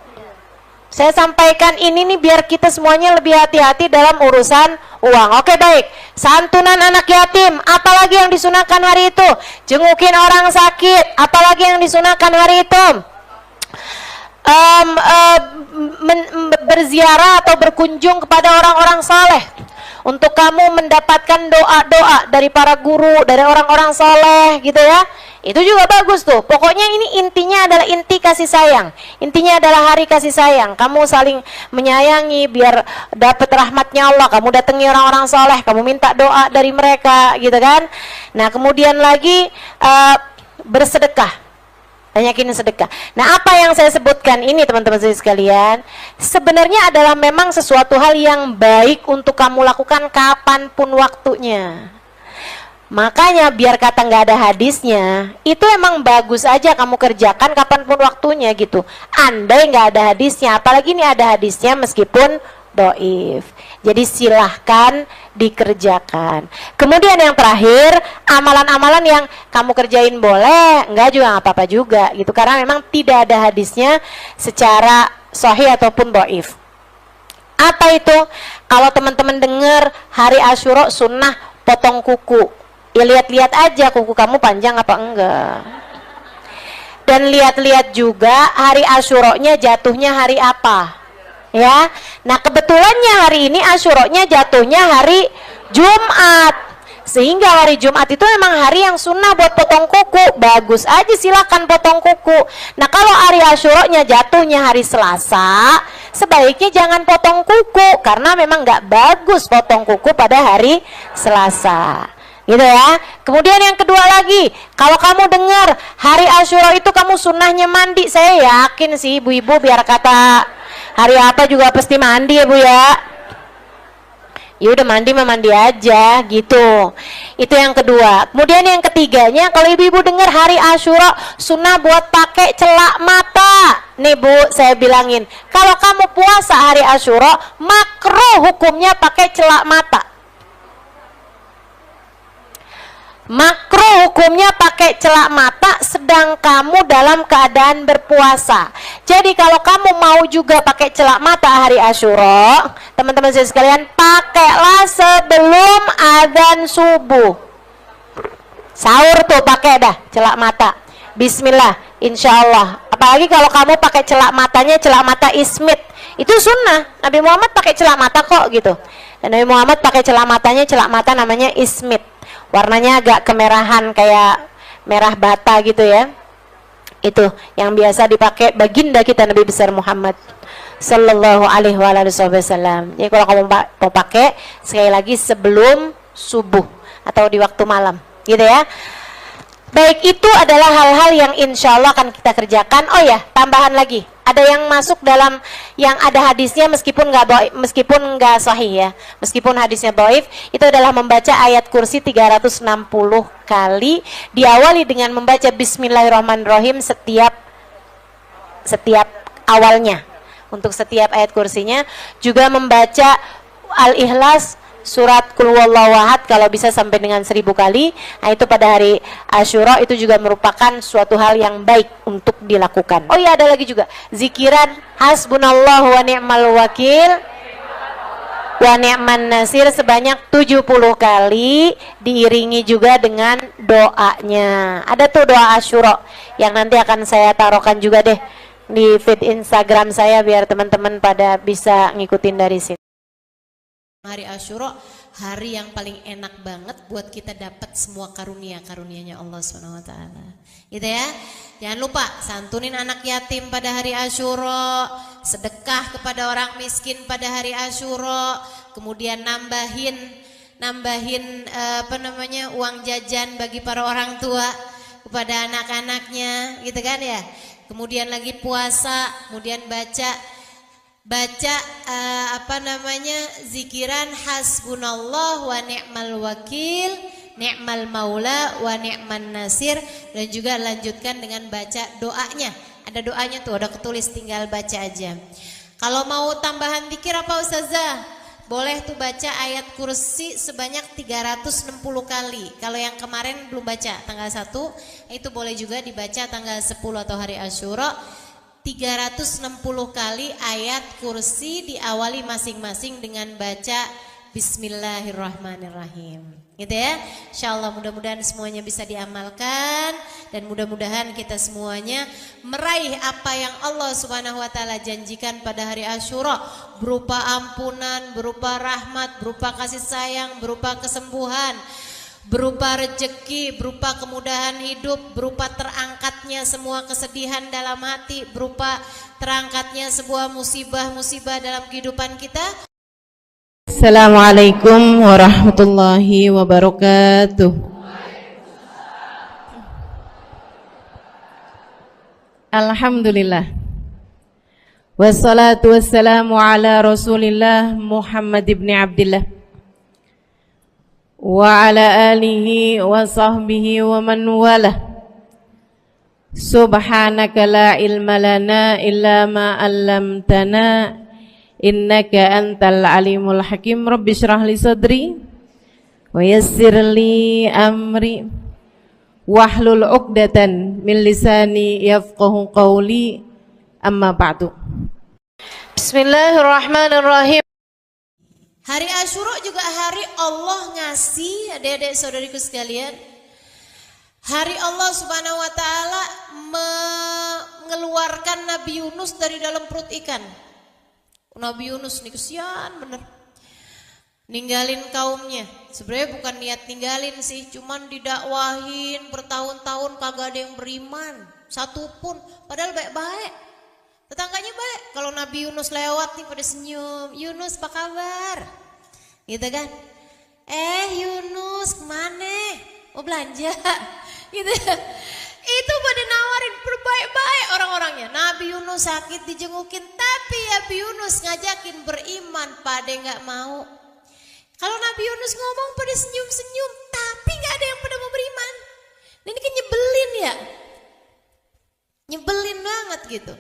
Saya sampaikan ini nih biar kita semuanya lebih hati-hati dalam urusan uang. Oke baik, santunan anak yatim, apalagi yang disunahkan hari itu? Jengukin orang sakit, apalagi yang disunahkan hari itu? Berziarah atau berkunjung kepada orang-orang saleh. Untuk kamu mendapatkan doa-doa dari para guru, dari orang-orang soleh gitu ya. Itu juga bagus tuh. Pokoknya ini intinya adalah inti kasih sayang. Intinya adalah hari kasih sayang. Kamu saling menyayangi biar dapat rahmatnya Allah. Kamu datangi orang-orang soleh, kamu minta doa dari mereka gitu kan. Nah kemudian lagi bersedekah. Banyakin sedekah. Nah apa yang saya sebutkan ini teman-teman saya sekalian, sebenarnya adalah memang sesuatu hal yang baik untuk kamu lakukan kapanpun waktunya. Makanya biar kata nggak ada hadisnya, itu emang bagus aja kamu kerjakan kapanpun waktunya gitu. Andai nggak ada hadisnya, apalagi ini ada hadisnya meskipun doif. Jadi silahkan dikerjakan. Kemudian yang terakhir, amalan-amalan yang kamu kerjain boleh, enggak juga nggak apa-apa juga gitu. Karena memang tidak ada hadisnya secara sahih ataupun doif. Apa itu? Kalau teman-teman dengar hari Asyura sunnah potong kuku. Ya lihat-lihat aja kuku kamu panjang apa enggak. Dan lihat-lihat juga hari Asyura-nya jatuhnya hari apa. Ya. Nah, kebetulannya hari ini Asyura-nya jatuhnya hari Jumat. Sehingga hari Jumat itu memang hari yang sunnah buat potong kuku. Bagus aja, silakan potong kuku. Nah, kalau hari Asyura-nya jatuhnya hari Selasa, sebaiknya jangan potong kuku karena memang nggak bagus potong kuku pada hari Selasa. Gitu ya. Kemudian yang kedua lagi, kalau kamu dengar hari Asyura itu kamu sunnahnya mandi, saya yakin sih ibu-ibu biar kata hari apa juga pasti mandi ya Bu ya. Ya udah mandi mah mandi aja gitu. Itu yang kedua. Kemudian yang ketiganya, kalau ibu-ibu dengar hari Asyura sunnah buat pakai celak mata. Nih Bu, saya bilangin, kalau kamu puasa hari Asyura makruh hukumnya pakai celak mata. Makruh hukumnya pakai celak mata sedang kamu dalam keadaan berpuasa. Jadi kalau kamu mau juga pakai celak mata hari Asyura, teman-teman saya sekalian, pakailah sebelum adzan subuh. Sahur tuh pakai dah celak mata. Bismillah, insya Allah. Apalagi kalau kamu pakai celak matanya celak mata ismit, itu sunnah. Nabi Muhammad pakai celak mata kok gitu. Dan Nabi Muhammad pakai celak matanya celak mata namanya ismit. Warnanya agak kemerahan kayak merah bata gitu ya. Itu yang biasa dipakai baginda kita Nabi besar Muhammad sallallahu alaihi wasallam. Jadi kalau kamu mau pakai sekali lagi sebelum subuh atau di waktu malam, gitu ya. Baik, itu adalah hal-hal yang insya Allah akan kita kerjakan. Oh ya, tambahan lagi, ada yang masuk dalam yang ada hadisnya meskipun nggak sahih ya, meskipun hadisnya dhaif, itu adalah membaca ayat kursi 360 kali, diawali dengan membaca Bismillahirrahmanirrahim setiap awalnya. Untuk setiap ayat kursinya juga membaca Al-Ikhlas, surat Qul Huwallahu Ahad kalau bisa sampai dengan 1000 kali. Nah, itu pada hari Asyura itu juga merupakan suatu hal yang baik untuk dilakukan. Oh iya, ada lagi juga zikiran hasbunallahu wa ni'mal wakil wa ni'man nasir sebanyak 70 kali, diiringi juga dengan doanya. Ada tuh doa Asyura yang nanti akan saya taruhkan juga deh di feed Instagram saya biar teman-teman pada bisa ngikutin dari sini. Hari Asyura, hari yang paling enak banget buat kita dapat semua karunia-karunianya Allah SWT. Gitu ya. Jangan lupa santunin anak yatim pada hari Asyura, sedekah kepada orang miskin pada hari Asyura, kemudian nambahin uang jajan bagi para orang tua kepada anak-anaknya, gitu kan ya. Kemudian lagi puasa, kemudian baca zikiran hasbunallah wa ni'mal wakil, ni'mal maula wa ni'man nasir, dan juga lanjutkan dengan baca doanya. Ada doanya tuh, ada ketulis, tinggal baca aja. Kalau mau tambahan zikir apa Ustazah? Boleh tuh baca ayat kursi sebanyak 360 kali. Kalau yang kemarin belum baca tanggal 1, itu boleh juga dibaca tanggal 10 atau hari Asyura. 360 kali ayat kursi, diawali masing-masing dengan baca Bismillahirrahmanirrahim, gitu ya. Insyaallah mudah-mudahan semuanya bisa diamalkan, dan mudah-mudahan kita semuanya meraih apa yang Allah Subhanahu wa taala janjikan pada hari Asyura, berupa ampunan, berupa rahmat, berupa kasih sayang, berupa kesembuhan, berupa rezeki, berupa kemudahan hidup, berupa terangkatnya semua kesedihan dalam hati, berupa terangkatnya sebuah musibah-musibah dalam kehidupan kita. Assalamualaikum warahmatullahi wabarakatuh. Alhamdulillah, wassalatu wassalamu ala Rasulillah Muhammad ibn Abdillah wa ala alihi wa sahbihi wa man walah. Subhanaka la ilma lana illa ma 'allamtana innaka antal alimul hakim. Rabbi shrah li sadri wa yassir li amri wahlul 'uqdatan min lisani yafqahu qawli, amma ba'du. Bismillahirrahmanirrahim. Hari Asyura juga hari Allah ngasih, adik-adik saudariku sekalian. Hari Allah Subhanahu wa taala mengeluarkan Nabi Yunus dari dalam perut ikan. Nabi Yunus nih kesian bener. Ninggalin kaumnya. Sebenarnya bukan niat ninggalin sih, cuman didakwahin bertahun-tahun kagak ada yang beriman. Satu pun, padahal baik-baik. Tetangganya baik. Kalau Nabi Yunus lewat nih pada senyum. Yunus apa kabar? Gitu kan? Yunus kemana? Mau belanja? Gitu. Itu pada nawarin berbaik-baik orang-orangnya. Nabi Yunus sakit dijengukin, tapi Nabi Yunus ngajakin beriman, pada nggak mau. Kalau Nabi Yunus ngomong pada senyum-senyum, tapi nggak ada yang pada mau beriman. Ini kan nyebelin ya, nyebelin banget gitu.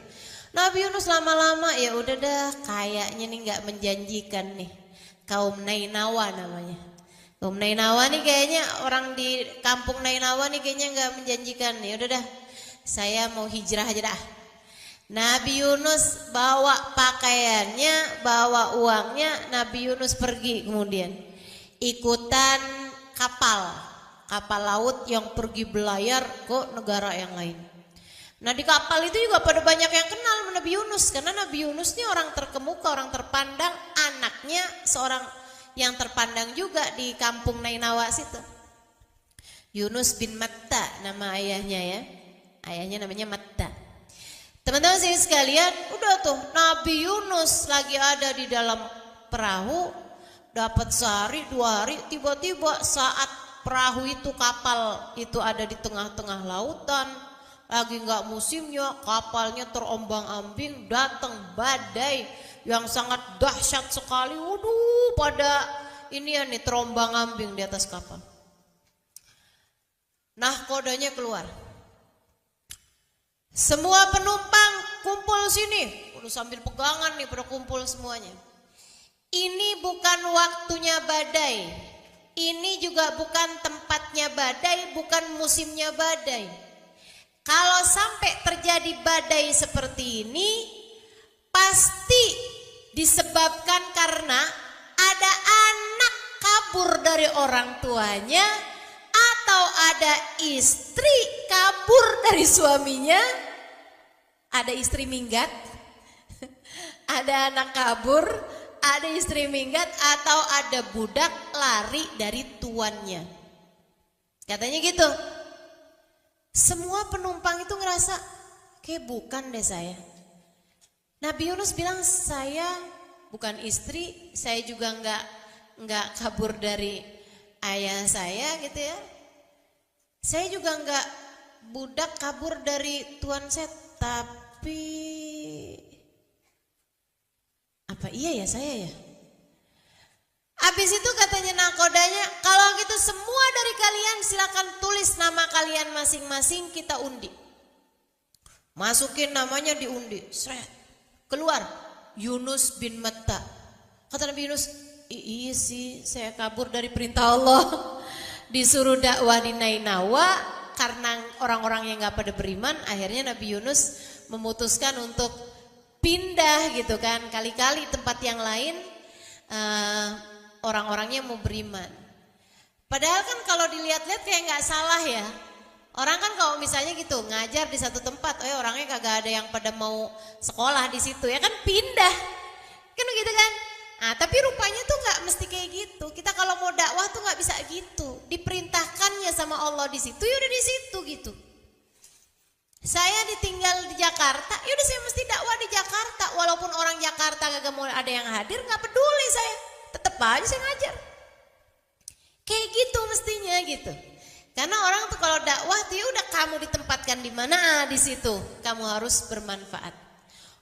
Nabi Yunus lama-lama ya udah dah, kayaknya nih nggak menjanjikan nih. Kaum Nainawa namanya. Kaum Nainawa nih kayaknya orang di kampung Nainawa nih kayaknya nggak menjanjikan nih. Udah dah, saya mau hijrah aja dah. Nabi Yunus bawa pakaiannya, bawa uangnya, Nabi Yunus pergi kemudian ikutan kapal laut yang pergi belayar ke negara yang lain. Nah di kapal itu juga pada banyak yang kenal Nabi Yunus, karena Nabi Yunus ini orang terkemuka, orang terpandang, anaknya seorang yang terpandang juga di kampung Nainawa situ. Yunus bin Matta nama ayahnya ya, ayahnya namanya Matta. Teman-teman saya sekalian, udah tuh Nabi Yunus lagi ada di dalam perahu, dapat sehari 2 hari, tiba-tiba saat perahu itu kapal itu ada di tengah-tengah lautan, lagi nggak musimnya, kapalnya terombang-ambing, datang badai yang sangat dahsyat sekali. Waduh, pada ini ya nih terombang-ambing di atas kapal. Nah kodenya keluar. Semua penumpang kumpul sini. Udah sambil pegangan nih pada kumpul semuanya. Ini bukan waktunya badai. Ini juga bukan tempatnya badai, bukan musimnya badai. Kalau sampai terjadi badai seperti ini, pasti disebabkan karena ada anak kabur dari orang tuanya, atau ada istri kabur dari suaminya, ada istri minggat, ada anak kabur, ada istri minggat, atau ada budak lari dari tuannya. Katanya gitu. Semua penumpang itu ngerasa kayak bukan deh saya. Nabi Yunus bilang saya bukan istri, saya juga nggak kabur dari ayah saya gitu ya. Saya juga nggak budak kabur dari tuan saya, tapi apa iya ya saya ya? Habis itu katanya nakodanya, kalau gitu semua dari kalian silakan tulis nama kalian masing-masing, kita undi. Masukin namanya diundi, seret. Keluar Yunus bin Matta. Kata Nabi Yunus, iya sih saya kabur dari perintah Allah. Disuruh dakwah di Nainawa, karena orang-orang yang gak pada beriman, akhirnya Nabi Yunus memutuskan untuk pindah gitu kan. Kali-kali tempat yang lain orang-orangnya mau beriman. Padahal kan kalau dilihat-lihat kayak gak salah ya. Orang kan kalau misalnya gitu ngajar di satu tempat, orangnya kagak ada yang pada mau sekolah di situ ya kan pindah, kan gitu kan. Nah tapi rupanya tuh nggak mesti kayak gitu. Kita kalau mau dakwah tuh nggak bisa gitu. Diperintahkannya sama Allah di situ, yaudah di situ gitu. Saya ditinggal di Jakarta, yaudah saya mesti dakwah di Jakarta. Walaupun orang Jakarta kagak mau ada yang hadir, nggak peduli saya, tetap aja saya ngajar. Kayak gitu mestinya gitu. Karena orang tuh kalau dakwah tuh ya udah kamu ditempatkan di mana, di situ kamu harus bermanfaat.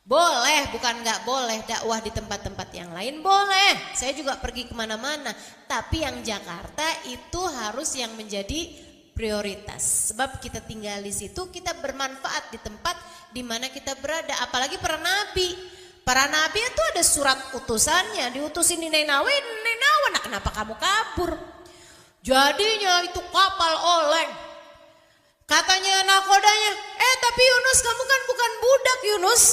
Boleh, bukan nggak boleh dakwah di tempat-tempat yang lain, boleh. Saya juga pergi kemana-mana, tapi yang Jakarta itu harus yang menjadi prioritas. Sebab kita tinggal di situ, kita bermanfaat di tempat di mana kita berada. Apalagi para nabi. Para nabi itu ada surat utusannya, diutusin di Nainawa, nah kenapa kamu kabur? Jadinya itu kapal oleng. Katanya nakodanya, tapi Yunus kamu kan bukan budak Yunus.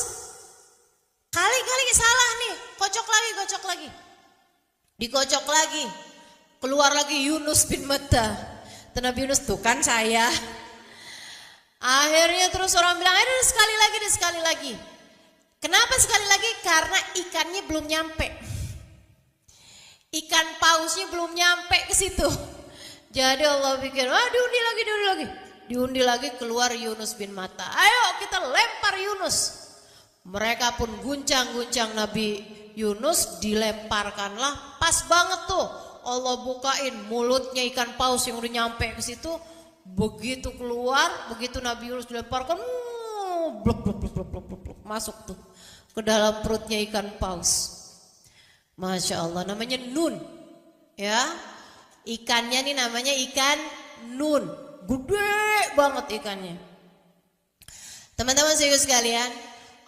Kali-kali salah nih, kocok lagi. Dikocok lagi, keluar lagi Yunus bin Matta. Nabi Yunus, tuh kan saya. Akhirnya terus orang bilang, ayo sekali lagi. Kenapa sekali lagi? Karena ikannya belum nyampe. Ikan pausnya belum nyampe ke situ. Jadi Allah pikir, diundi lagi. Diundi lagi, keluar Yunus bin Matta. Ayo kita lempar Yunus. Mereka pun guncang-guncang Nabi Yunus, dilemparkanlah. Pas banget tuh Allah bukain mulutnya ikan paus yang udah nyampe ke situ. Begitu keluar, begitu Nabi Yunus dilemparkan, blok, masuk tuh ke dalam perutnya ikan paus. Masya Allah, namanya Nun, ya. Ikannya nih namanya ikan Nun, gede banget ikannya. Teman-teman sekalian,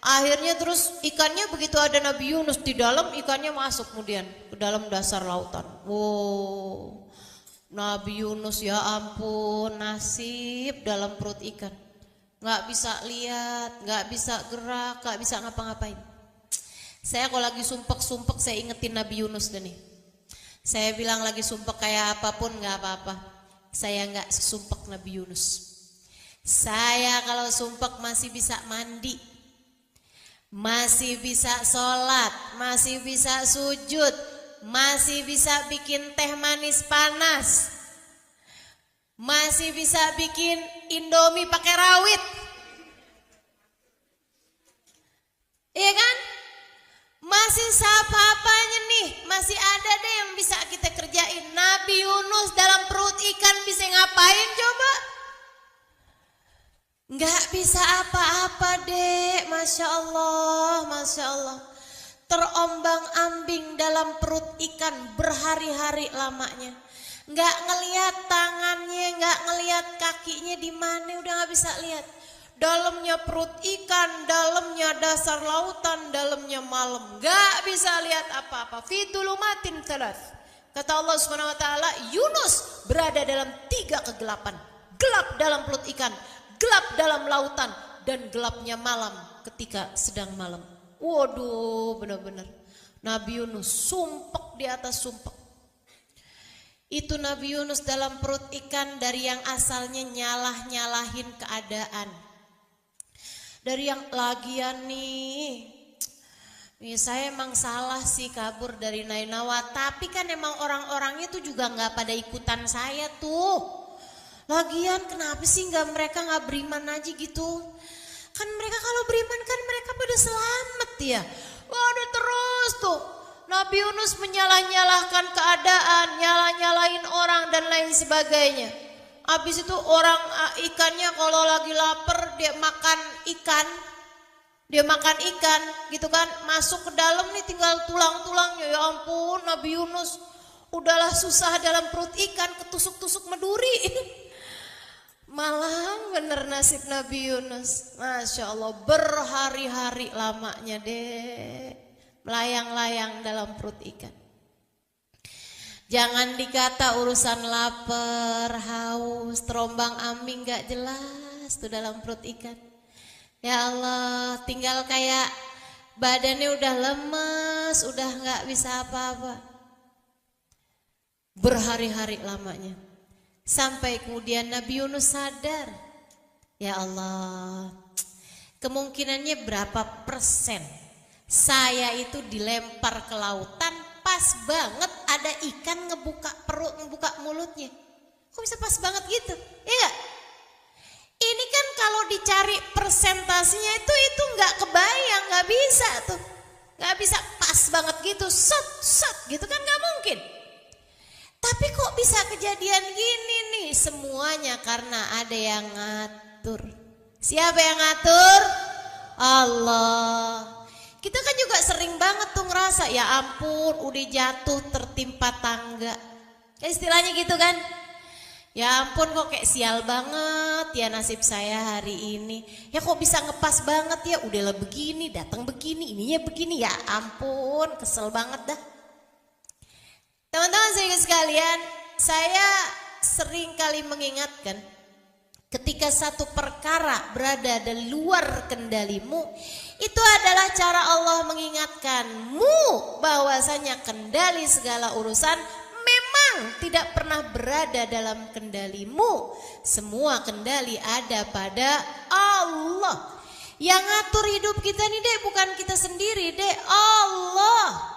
akhirnya terus ikannya begitu ada Nabi Yunus di dalam, ikannya masuk kemudian ke dalam dasar lautan. Wow, Nabi Yunus, ya ampun, nasib dalam perut ikan. Nggak bisa lihat, nggak bisa gerak, nggak bisa ngapa-ngapain. Saya kalau lagi sumpek-sumpek saya ingetin Nabi Yunus nih. Saya bilang lagi sumpek kayak apapun nggak apa-apa. Saya nggak sesumpek Nabi Yunus. Saya kalau sumpek masih bisa mandi, masih bisa sholat, masih bisa sujud, masih bisa bikin teh manis panas, masih bisa bikin Indomie pakai rawit. Iya kan? Masih apa-apanya nih, masih ada deh yang bisa kita kerjain. Nabi Yunus dalam perut ikan bisa ngapain coba? Nggak bisa apa-apa deh, Masya Allah, Masya Allah. Terombang-ambing dalam perut ikan berhari-hari lamanya. Nggak ngelihat tangannya, nggak ngelihat kakinya di mana, udah nggak bisa lihat. Dalamnya perut ikan, dalamnya dasar lautan, dalamnya malam. Gak bisa lihat apa-apa. Fi dhulumatin thalath. Kata Allah Subhanahu wa taala, Yunus berada dalam 3 kegelapan. Gelap dalam perut ikan, gelap dalam lautan, dan gelapnya malam ketika sedang malam. Waduh, benar-benar Nabi Yunus sumpek di atas sumpek. Itu Nabi Yunus dalam perut ikan dari yang asalnya nyalah-nyalahin keadaan. Dari yang lagian nih saya emang salah sih kabur dari Nainawa, tapi kan emang orang-orangnya tuh juga nggak pada ikutan saya tuh. Lagian kenapa sih mereka nggak beriman aja gitu? Kan mereka kalau beriman kan mereka pada selamat ya. Waduh, terus tuh Nabi Yunus menyalah-nyalahkan keadaan, nyalah-nyalahin orang dan lain sebagainya. Habis itu orang ikannya kalau lagi lapar dia makan ikan gitu kan, masuk ke dalam nih tinggal tulang-tulangnya. Ya ampun, Nabi Yunus udahlah susah dalam perut ikan, ketusuk-tusuk meduri. Malah bener nasib Nabi Yunus. Masya Allah, berhari-hari lamanya deh melayang-layang dalam perut ikan. Jangan dikata urusan lapar, haus, terombang ambing gak jelas tuh dalam perut ikan. Ya Allah, tinggal kayak badannya udah lemes, udah gak bisa apa-apa. Berhari-hari lamanya. Sampai kemudian Nabi Yunus sadar, ya Allah, kemungkinannya berapa persen saya itu dilempar ke lautan, pas banget ada ikan ngebuka perut, ngebuka mulutnya. Kok bisa pas banget gitu? Ya gak? Ini kan kalau dicari persentasinya itu nggak kebayang, nggak bisa tuh, nggak bisa pas banget gitu, set gitu kan nggak mungkin. Tapi kok bisa kejadian gini nih? Semuanya karena ada yang ngatur. Siapa yang ngatur? Allah. Kita kan juga sering banget tuh ngerasa, ya ampun udah jatuh tertimpa tangga. Istilahnya gitu kan. Ya ampun kok kayak sial banget ya nasib saya hari ini. Ya kok bisa ngepas banget ya, udahlah begini, datang begini, ininya begini. Ya ampun, kesel banget dah. Teman-teman sekalian, saya sering kali mengingatkan ketika satu perkara berada di luar kendalimu, itu adalah cara Allah mengingatkanmu bahwasanya kendali segala urusan memang tidak pernah berada dalam kendalimu. Semua kendali ada pada Allah. Yang ngatur hidup kita nih dek, bukan kita sendiri dek, Allah.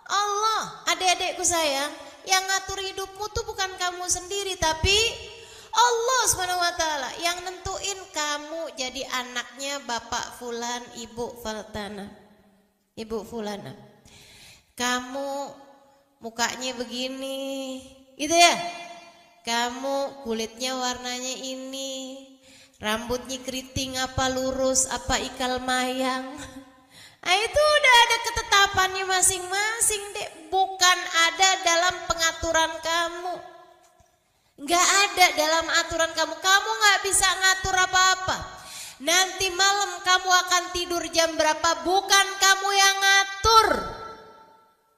Allah, adik-adikku sayang, yang ngatur hidupmu tuh bukan kamu sendiri, tapi Allah SWT yang nentuin kamu jadi anaknya Bapak Fulan, Ibu Faltana, Ibu Fulana. Kamu mukanya begini, gitu ya. Kamu kulitnya warnanya ini, rambutnya keriting apa lurus apa ikal mayang. Nah, itu udah ada ketetapannya masing-masing dek, bukan ada dalam pengaturan kamu. Nggak ada dalam aturan kamu. Kamu nggak bisa ngatur apa-apa. Nanti malam kamu akan tidur jam berapa, bukan kamu yang ngatur.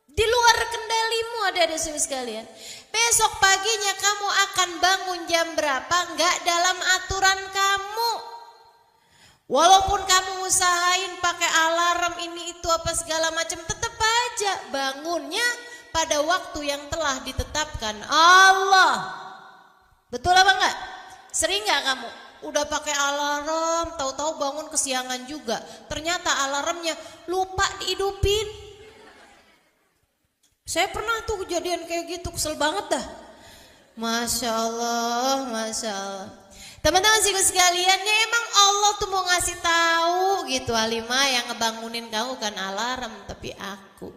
Di luar kendalimu adik-adik sekalian. Besok paginya kamu akan bangun jam berapa, nggak dalam aturan kamu. Walaupun kamu usahain pakai alarm ini itu apa segala macam, tetap aja bangunnya pada waktu yang telah ditetapkan Allah. Betul apa enggak? Sering nggak kamu udah pakai alarm, tahu-tahu bangun kesiangan juga. Ternyata alarmnya lupa dihidupin. Saya pernah tuh kejadian kayak gitu, kesel banget dah. Masya Allah, Masya Allah. Teman-teman sekalian, ya emang Allah tuh mau ngasih tahu gitu, Halimah, yang ngebangunin kamu kan alarm, tapi aku.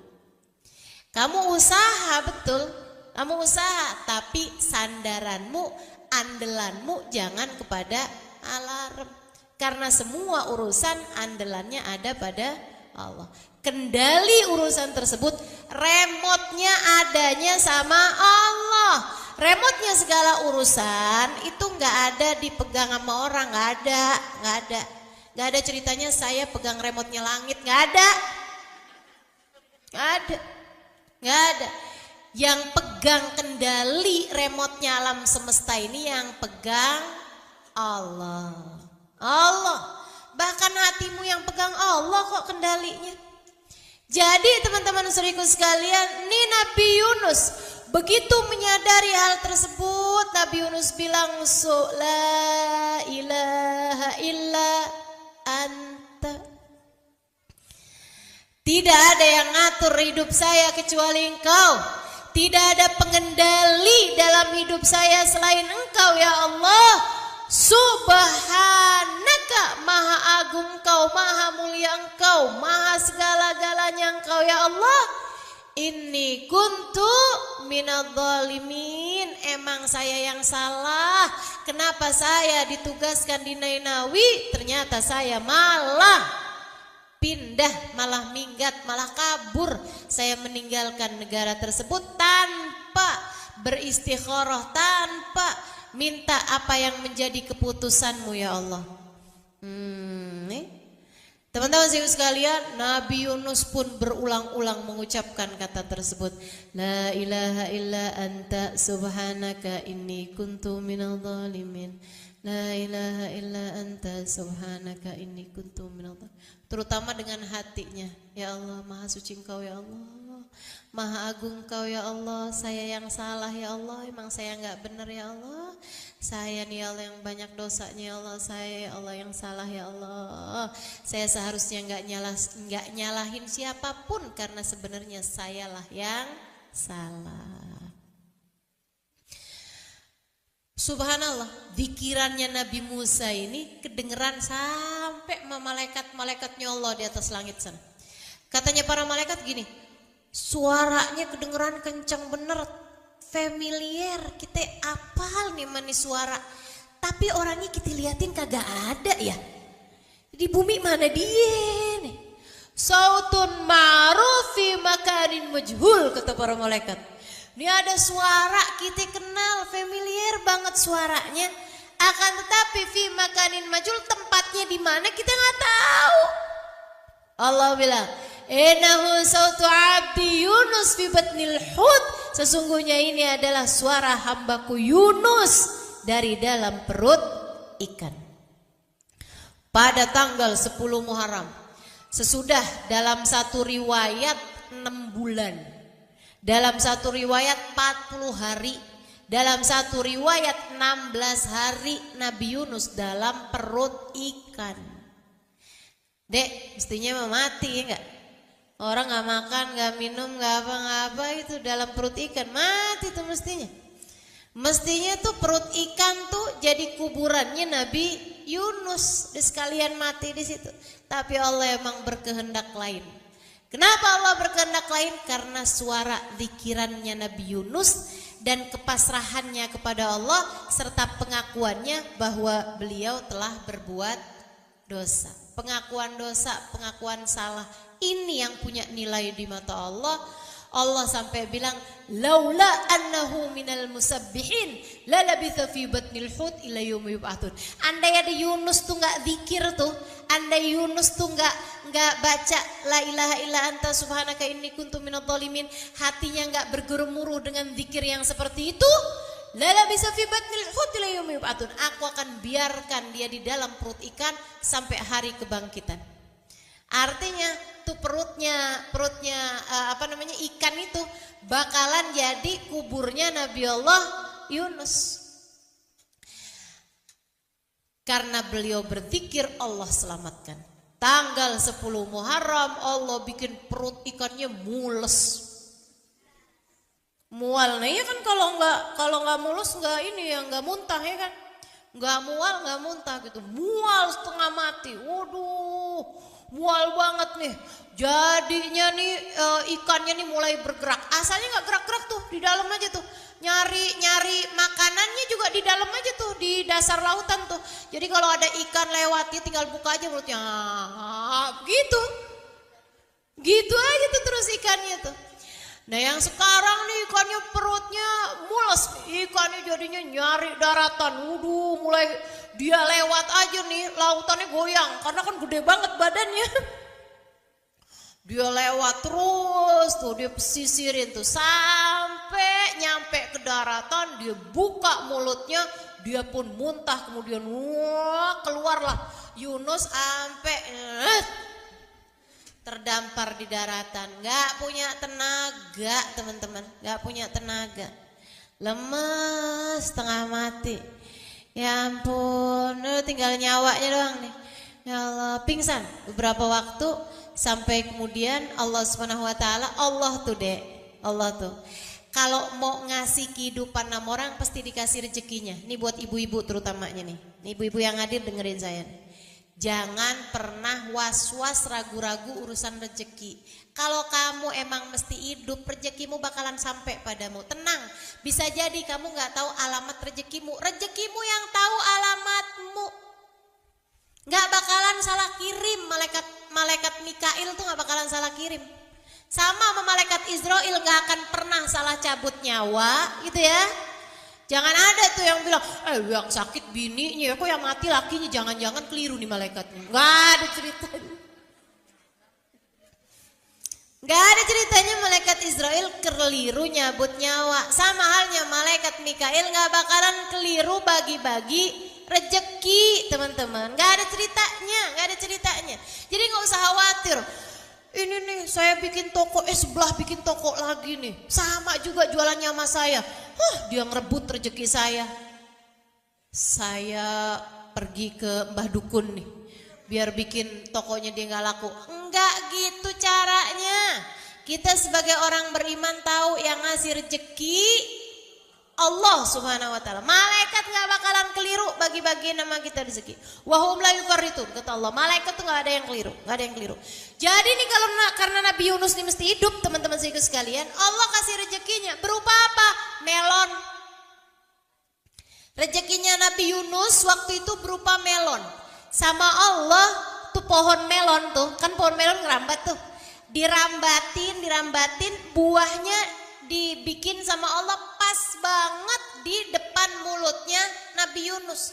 Kamu usaha betul, kamu usaha, tapi sandaranmu, andelanmu jangan kepada alarm. Karena semua urusan andelannya ada pada Allah. Kendali urusan tersebut, remote-nya adanya sama Allah. Remote-nya segala urusan itu nggak ada dipegang sama orang, nggak ada ceritanya saya pegang remote-nya langit, nggak ada. Yang pegang kendali remote-nya alam semesta ini yang pegang Allah. Bahkan hatimu yang pegang Allah kok kendalinya. Jadi teman-teman saudaraku sekalian, ini Nabi Yunus begitu menyadari hal tersebut, Nabi Yunus bilang, la ilaha illa anta. Tidak ada yang ngatur hidup saya kecuali Engkau. Tidak ada pengendali dalam hidup saya selain Engkau ya Allah. Subhanaka, maha agung Engkau, maha mulia Engkau, maha segala-galanya Engkau ya Allah. Inni kuntu minadh-dhalimin. Emang saya yang salah. Kenapa saya ditugaskan di Nainawi, ternyata saya malah pindah, malah minggat, malah kabur. Saya meninggalkan negara tersebut tanpa beristikharah, tanpa minta apa yang menjadi keputusanmu ya Allah. Teman-teman sekalian, Nabi Yunus pun berulang-ulang mengucapkan kata tersebut. La ilaha illa anta subhanaka inni kuntu minadh dhalimin. La ilaha illa anta subhanaka inni kuntu minadh dhalimin. Terutama dengan hatinya. Ya Allah, maha suci Engkau ya Allah. Maha agung Engkau ya Allah. Saya yang salah ya Allah. Emang saya enggak benar ya Allah. Saya nih Allah yang banyak dosanya ya Allah. Saya ya Allah yang salah ya Allah. Saya seharusnya enggak nyalahin siapapun, karena sebenarnya sayalah yang salah. Subhanallah, pikirannya Nabi Musa ini kedengeran sampai malaikat-malaikatnya Allah di atas langit sana. Katanya para malaikat gini, suaranya kedengeran kencang bener, familiar, kita apal nih manis suara. Tapi orangnya kita liatin kagak ada ya. Di bumi mana dia nih? Sautun ma'ruf fi makanin majhul, kata para malaikat. Ini ada suara kita kenal, familiar banget suaranya. Akan tetapi fi makanin majhul, tempatnya di mana kita nggak tahu. Allah bilang, innahu sautu abdi Yunus fi batnil hut. Sesungguhnya ini adalah suara hambaku Yunus dari dalam perut ikan. Pada tanggal 10 Muharram, sesudah dalam satu riwayat 6 bulan, dalam satu riwayat 40 hari, dalam satu riwayat 16 hari Nabi Yunus dalam perut ikan. Dek, mestinya mati ya enggak? Orang gak makan, gak minum, gak apa-apa itu dalam perut ikan, mati tuh mestinya. Mestinya tuh perut ikan tuh jadi kuburannya Nabi Yunus, sekalian mati di situ. Tapi Allah emang berkehendak lain. Kenapa Allah berkehendak lain? Karena suara zikirannya Nabi Yunus dan kepasrahannya kepada Allah serta pengakuannya bahwa beliau telah berbuat dosa. Pengakuan dosa, pengakuan salah, ini yang punya nilai di mata Allah. Allah sampai bilang, laula annahu minal musabbihin la labitha fi batnil hut ila yaumi yub'atsun. Andai ada Yunus tuh enggak zikir tuh, andai Yunus tuh enggak baca la ilaha illa anta subhanaka inni kuntu minadh dhalimin, hatinya enggak bergemuruh dengan zikir yang seperti itu, la labitha fi batnil hut ila yaumi yub'atsun. Aku akan biarkan dia di dalam perut ikan sampai hari kebangkitan. Artinya tuh perutnya ikan itu bakalan jadi kuburnya Nabi Allah Yunus. Karena beliau berzikir Allah selamatkan. Tanggal 10 Muharram Allah bikin perut ikannya mules. Mual. Nah ya kan kalau nggak mulus nggak ini ya nggak muntah ya kan. Nggak mual nggak muntah gitu. Mual setengah mati. Waduh. Mual banget nih, jadinya nih ikannya nih mulai bergerak. Asalnya nggak gerak-gerak tuh, di dalam aja tuh. Nyari makanannya juga di dalam aja tuh, di dasar lautan tuh. Jadi kalau ada ikan lewat dia tinggal buka aja mulutnya, gitu. Gitu aja tuh terus ikannya tuh. Nah yang sekarang nih ikannya perutnya mules, ikannya jadinya nyari daratan. Waduh, mulai dia lewat aja nih lautannya goyang karena kan gede banget badannya. Dia lewat terus tuh, dia pesisirin tuh sampai nyampe ke daratan, dia buka mulutnya, dia pun muntah, kemudian keluarlah Yunus sampai terdampar di daratan. Gak punya tenaga teman-teman, gak punya tenaga, lemes setengah mati. Ya ampun, tinggal nyawanya doang nih. Ya Allah, pingsan beberapa waktu sampai kemudian Allah Subhanahu wa taala, Allah tuh kalau mau ngasih kehidupan 6 orang pasti dikasih rezekinya. Ini buat ibu-ibu terutamanya nih. Ibu-ibu yang hadir dengerin saya nih. Jangan pernah was-was ragu-ragu urusan rezeki. Kalau kamu emang mesti hidup, rezekimu bakalan sampai padamu. Tenang, bisa jadi kamu gak tahu alamat rezekimu. Rezekimu yang tahu alamatmu. Gak bakalan salah kirim, malaikat Mikail tuh gak bakalan salah kirim. Sama malaikat Israel gak akan pernah salah cabut nyawa gitu ya. Jangan ada tuh yang bilang, yang sakit bininya, kok yang mati lakinya, jangan-jangan keliru nih malaikatnya. Gak ada ceritanya. Gak ada ceritanya malaikat Israel keliru nyabut nyawa. Sama halnya malaikat Mikail gak bakalan keliru bagi-bagi rejeki teman-teman. Gak ada ceritanya. Jadi gak usah khawatir. Ini nih saya bikin toko, sebelah bikin toko lagi nih. Sama juga jualannya sama saya. Dia ngerebut rezeki saya. Saya pergi ke Mbah Dukun nih, biar bikin tokonya dia gak laku. Enggak gitu caranya. Kita sebagai orang beriman tahu yang ngasih rezeki Allah Subhanahu wa taala. Malaikat gak bakalan keliru bagi-bagi nama kita rezeki. Wahum la yufarritun, kata Allah. Malaikat tuh gak ada yang keliru. Jadi nih kalau karena Nabi Yunus nih mesti hidup, teman-teman sekalian, Allah kasih rezekinya berupa apa? Melon. Rezekinya Nabi Yunus waktu itu berupa melon. Sama Allah tuh pohon melon tuh, kan pohon melon ngerambat tuh. Dirambatin, buahnya dibikin sama Allah pas banget di depan mulutnya Nabi Yunus.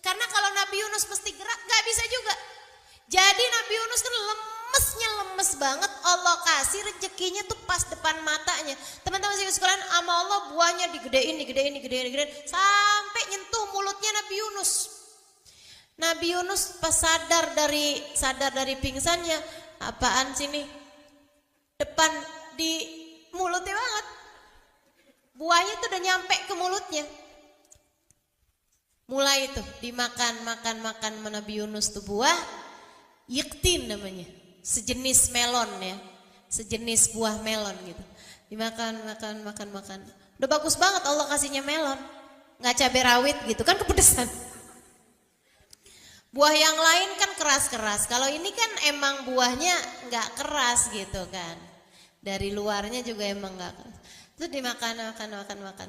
Karena kalau Nabi Yunus mesti gerak gak bisa juga. Jadi Nabi Yunus kan lemes banget, Allah kasih rezekinya tuh pas depan matanya. Teman-teman sekalian, sama Allah buahnya digedein sampai nyentuh mulutnya Nabi Yunus. Nabi Yunus pas sadar dari pingsannya, apaan sini? Depan di mulutnya banget. Buahnya tuh udah nyampe ke mulutnya. Mulai itu dimakan Nabi Yunus tuh buah yiktin namanya. Sejenis melon ya. Sejenis buah melon gitu. Dimakan. Udah bagus banget Allah kasihnya melon. Nggak cabai rawit gitu kan kepedesan. Buah yang lain kan keras-keras. Kalau ini kan emang buahnya nggak keras gitu kan. Dari luarnya juga emang nggak keras. Terus dimakan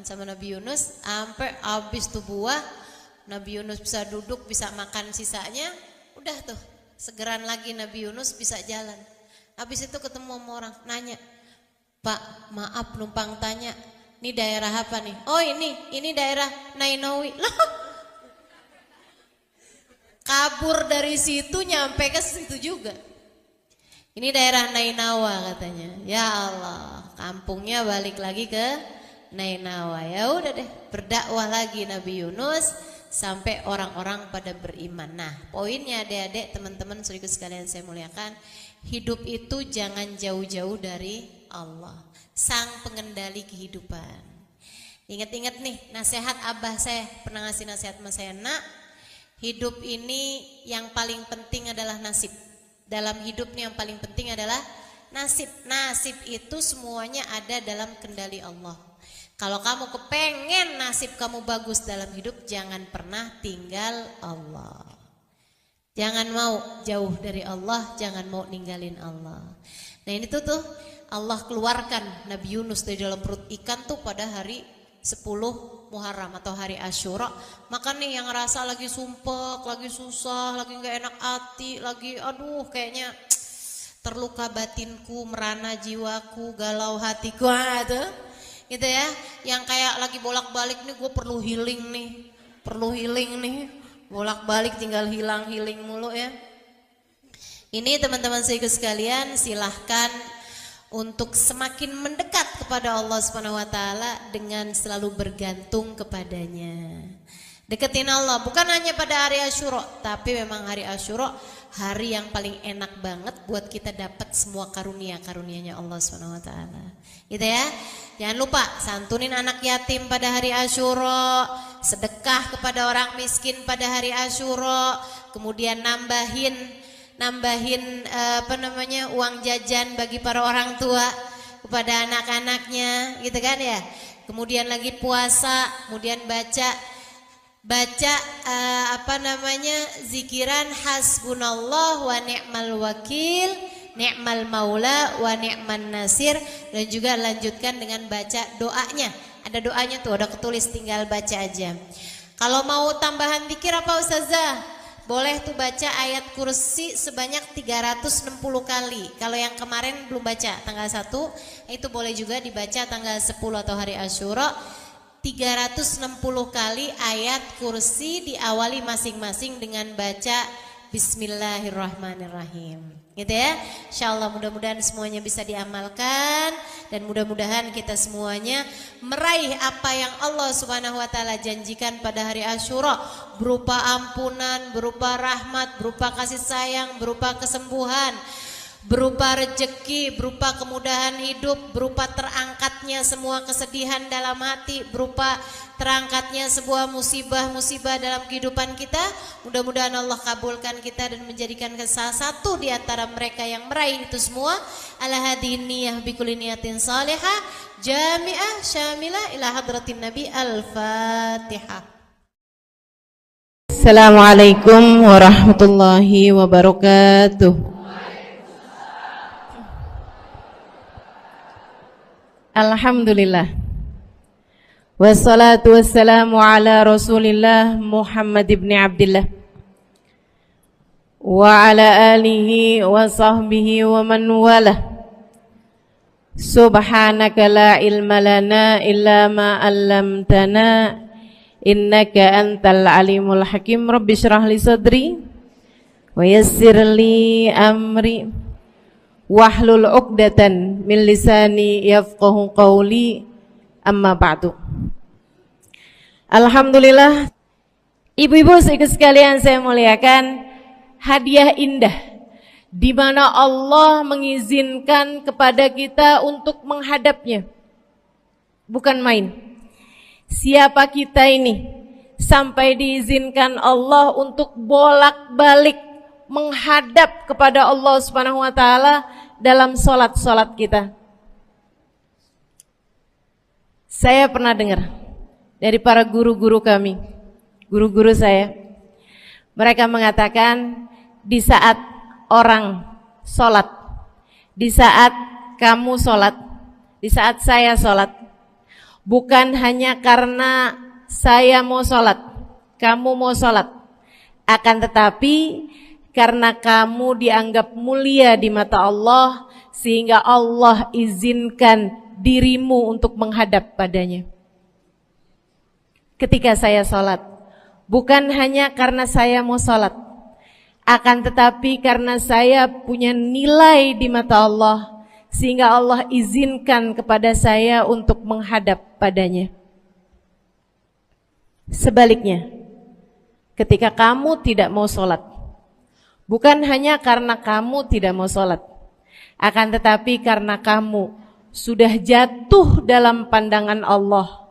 sama Nabi Yunus sampai habis tuh buah. Nabi Yunus bisa duduk, bisa makan sisanya. Udah tuh, segeran lagi Nabi Yunus bisa jalan. Habis itu ketemu sama orang, nanya, "Pak, maaf numpang tanya, ini daerah apa nih?" "Oh ini daerah Nainawi." Lah, kabur dari situ nyampe ke situ juga. Ini daerah Nainawa katanya. Ya Allah, kampungnya balik lagi ke Nainawa. Ya udah deh, berdakwah lagi Nabi Yunus sampai orang-orang pada beriman. Nah, poinnya adik-adik, teman-teman saudaraku sekalian saya muliakan, hidup itu jangan jauh-jauh dari Allah, sang pengendali kehidupan. Ingat-ingat nih, nasihat abah saya pernah ngasih nasihat sama saya, "Nak, hidup ini yang paling penting adalah nasib. Dalam hidup nih yang paling penting adalah nasib. Nasib itu semuanya ada dalam kendali Allah. Kalau kamu kepengen nasib kamu bagus dalam hidup, jangan pernah tinggal Allah. Jangan mau jauh dari Allah, jangan mau ninggalin Allah." Nah ini tuh Allah keluarkan Nabi Yunus dari dalam perut ikan tuh pada hari 10 Muharram atau hari Asyura. Maka nih yang ngerasa lagi sumpek, lagi susah, lagi gak enak hati, lagi aduh kayaknya terluka batinku, merana jiwaku, galau hatiku, gitu ya, yang kayak lagi bolak-balik nih, gue perlu healing nih, bolak-balik tinggal healing mulu ya. Ini teman-teman saya sekalian, silahkan untuk semakin mendekat kepada Allah Subhanahu wa taala dengan selalu bergantung kepadanya. Deketin Allah bukan hanya pada hari Asyura, tapi memang hari Asyura hari yang paling enak banget buat kita dapat semua karunia-karunianya Allah Subhanahu wa taala. Gitu ya. Jangan lupa santunin anak yatim pada hari Asyura, sedekah kepada orang miskin pada hari Asyura, kemudian nambahin uang jajan bagi para orang tua kepada anak-anaknya, gitu kan ya. Kemudian lagi puasa, kemudian baca zikiran hasbunallah wa ni'mal wakil, ni'mal maula wa ni'man nasir, dan juga lanjutkan dengan baca doanya. Ada doanya tuh, ada ketulis, tinggal baca aja. Kalau mau tambahan zikir apa Ustazah? Boleh tuh baca ayat kursi sebanyak 360 kali. Kalau yang kemarin belum baca tanggal 1, itu boleh juga dibaca tanggal 10 atau hari Asyura. 360 kali ayat kursi, diawali masing-masing dengan baca Bismillahirrahmanirrahim, gitu ya. Insyaallah mudah-mudahan semuanya bisa diamalkan, dan mudah-mudahan kita semuanya meraih apa yang Allah Subhanahu wa taala janjikan pada hari Asyura, berupa ampunan, berupa rahmat, berupa kasih sayang, berupa kesembuhan, berupa rezeki, berupa kemudahan hidup, berupa terangkatnya semua kesedihan dalam hati, berupa terangkatnya sebuah musibah-musibah dalam kehidupan kita. Mudah-mudahan Allah kabulkan kita dan menjadikan salah satu di antara mereka yang meraih itu semua. Ala hadhihi niyyah bi kulli niyatin salihah jami'ah syamilah ila hadratin Nabi. Al-Fatihah. Assalamualaikum warahmatullahi wabarakatuh. Alhamdulillah. Wassalatu wassalamu ala Rasulillah Muhammad ibn Abdillah wa ala alihi wa sahbihi wa man walah. Subhanaka la ilma lana illa ma 'allamtana innaka antal alimul hakim. Rabbi shrah li sadri wa yassir li amri wahlul 'uqdatan min lisani yafqahu qawli. Amma ba'du. Alhamdulillah, Ibu-ibu sekalian saya muliakan, hadiah indah di mana Allah mengizinkan kepada kita untuk menghadapnya. Bukan main. Siapa kita ini sampai diizinkan Allah untuk bolak-balik menghadap kepada Allah Subhanahu wa taala dalam salat-salat kita. Saya pernah dengar dari para guru-guru kami, guru-guru saya, mereka mengatakan di saat orang sholat, di saat kamu sholat, di saat saya sholat, bukan hanya karena saya mau sholat, kamu mau sholat, akan tetapi karena kamu dianggap mulia di mata Allah, sehingga Allah izinkan dirimu untuk menghadap padanya. Ketika saya sholat, bukan hanya karena saya mau sholat, akan tetapi karena saya punya nilai di mata Allah, sehingga Allah izinkan kepada saya untuk menghadap padanya. Sebaliknya, ketika kamu tidak mau sholat, bukan hanya karena kamu tidak mau sholat, akan tetapi karena kamu sudah jatuh dalam pandangan Allah,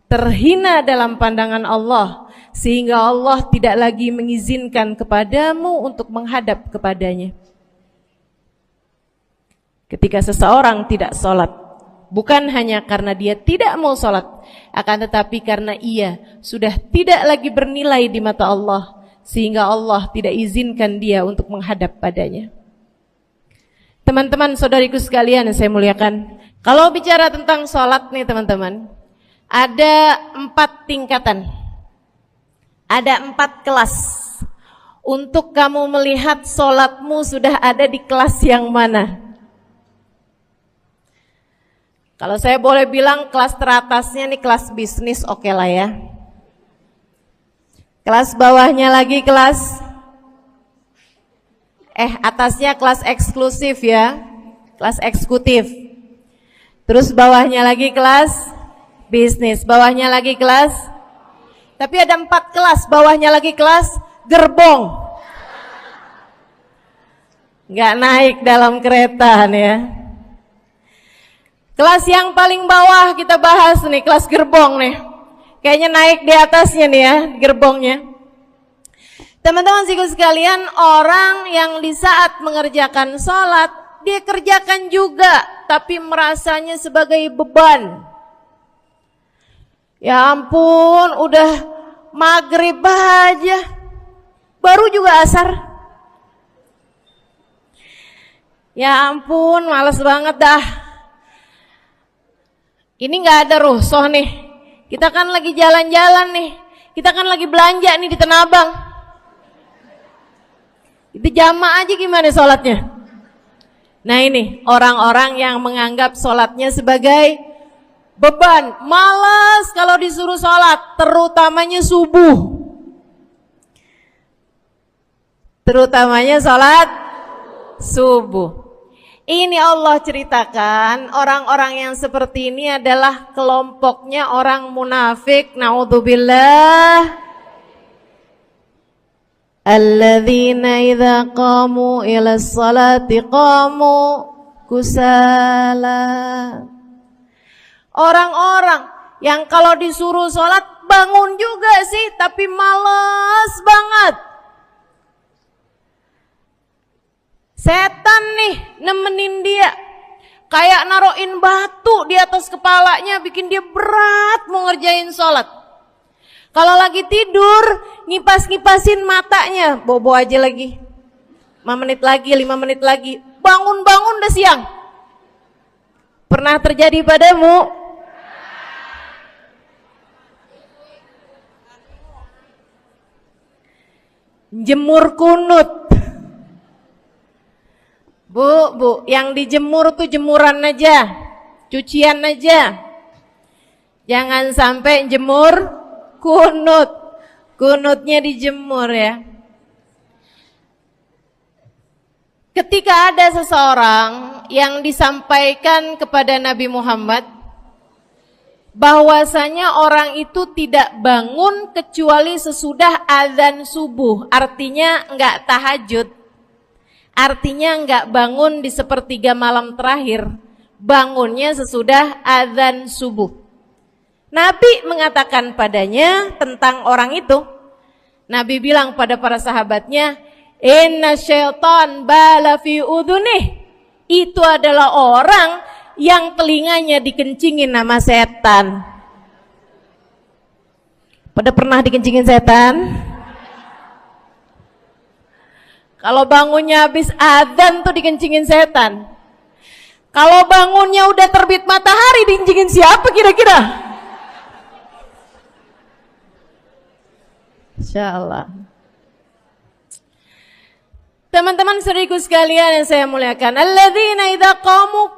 terhina dalam pandangan Allah, sehingga Allah tidak lagi mengizinkan kepadamu untuk menghadap kepadanya. Ketika seseorang tidak sholat, bukan hanya karena dia tidak mau sholat, akan tetapi karena ia sudah tidak lagi bernilai di mata Allah, sehingga Allah tidak izinkan dia untuk menghadap padanya. Teman-teman, saudariku sekalian yang saya muliakan, kalau bicara tentang sholat nih teman-teman, ada 4 tingkatan, ada 4 kelas. Untuk kamu melihat sholatmu sudah ada di kelas yang mana. Kalau saya boleh bilang kelas teratasnya nih kelas bisnis, oke lah ya. Kelas bawahnya lagi kelas, atasnya kelas eksklusif ya, kelas eksekutif. Terus bawahnya lagi kelas bisnis, bawahnya lagi kelas, tapi ada 4 kelas, bawahnya lagi kelas gerbong. Nggak naik dalam kereta nih ya. Kelas yang paling bawah kita bahas nih, kelas gerbong nih. Kayaknya naik di atasnya nih ya, gerbongnya. Teman-teman sekalian, orang yang di saat mengerjakan sholat, dia kerjakan juga, tapi merasanya sebagai beban. Ya ampun, udah maghrib aja, baru juga asar. Ya ampun, males banget dah. Ini gak ada rusuh nih. Kita kan lagi jalan-jalan nih. Kita kan lagi belanja nih di Tanah Abang. Itu jamaah aja gimana sholatnya. Nah ini orang-orang yang menganggap sholatnya sebagai beban. Malas kalau disuruh sholat, terutamanya subuh. Terutamanya sholat subuh. Ini Allah ceritakan orang-orang yang seperti ini adalah kelompoknya orang munafik. Na'udzubillah. Alladzina idza qamu ila sholati qamu kusala. Orang-orang yang kalau disuruh sholat bangun juga sih, tapi malas banget. Setan nih nemenin dia, kayak naroin batu di atas kepalanya, bikin dia berat mau ngerjain sholat. Kalau lagi tidur, ngipas-ngipasin matanya, bobo aja lagi. 5 menit lagi, 5 menit lagi, bangun-bangun udah siang. Pernah terjadi padamu? Jemur kunut. Bu, yang dijemur tuh jemuran aja, cucian aja. Jangan sampai jemur kunut. Kunutnya dijemur ya. Ketika ada seseorang yang disampaikan kepada Nabi Muhammad, bahwasanya orang itu tidak bangun kecuali sesudah azan subuh. Artinya enggak tahajud. Artinya enggak bangun di sepertiga malam terakhir. Bangunnya sesudah azan subuh. Nabi mengatakan padanya tentang orang itu. Nabi bilang pada para sahabatnya, inna syaitan bala fi udhunih. Itu adalah orang yang telinganya dikencingin sama setan. Pada pernah dikencingin setan? Kalau bangunnya habis adzan tuh dikencingin setan. Kalau bangunnya udah terbit matahari dikencingin siapa kira-kira? Insyaallah. Teman-teman saudariku sekalian yang saya muliakan, alladzina idza qamu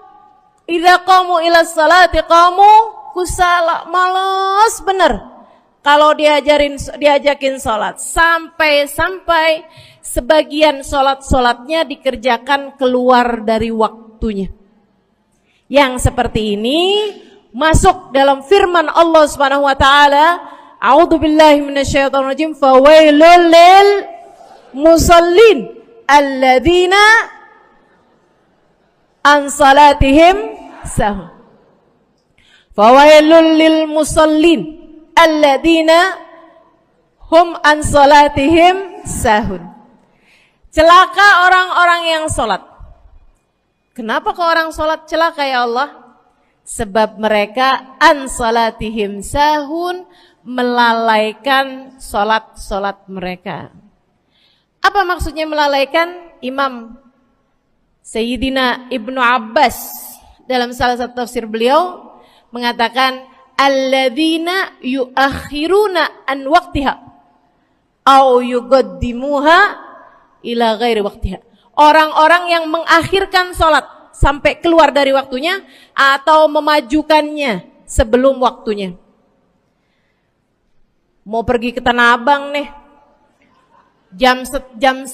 ila sholati qamu kusala, malas bener kalau diajakin sholat, sampai sebagian sholatnya dikerjakan keluar dari waktunya. Yang seperti ini masuk dalam firman Allah Subhanahu wa taala, a'udzubillahi minasyaitonir rajim, fawailul lil musallin alladzina an salatihim sahun. Fawailul lil musallin alladzina hum an salatihim sahun. Celaka orang-orang yang salat. Kenapa kok orang salat celaka ya Allah? Sebab mereka an salatihim sahun, melalaikan salat mereka. Apa maksudnya melalaikan? Imam Sayyidina Ibnu Abbas dalam salah satu tafsir beliau mengatakan alladzina yuakhiruna an waqtiha au yuqaddimuha ila ghairi waqtiha. Orang-orang yang mengakhirkan sholat sampai keluar dari waktunya atau memajukannya sebelum waktunya. Mau pergi ke Tanah Abang nih, jam 11.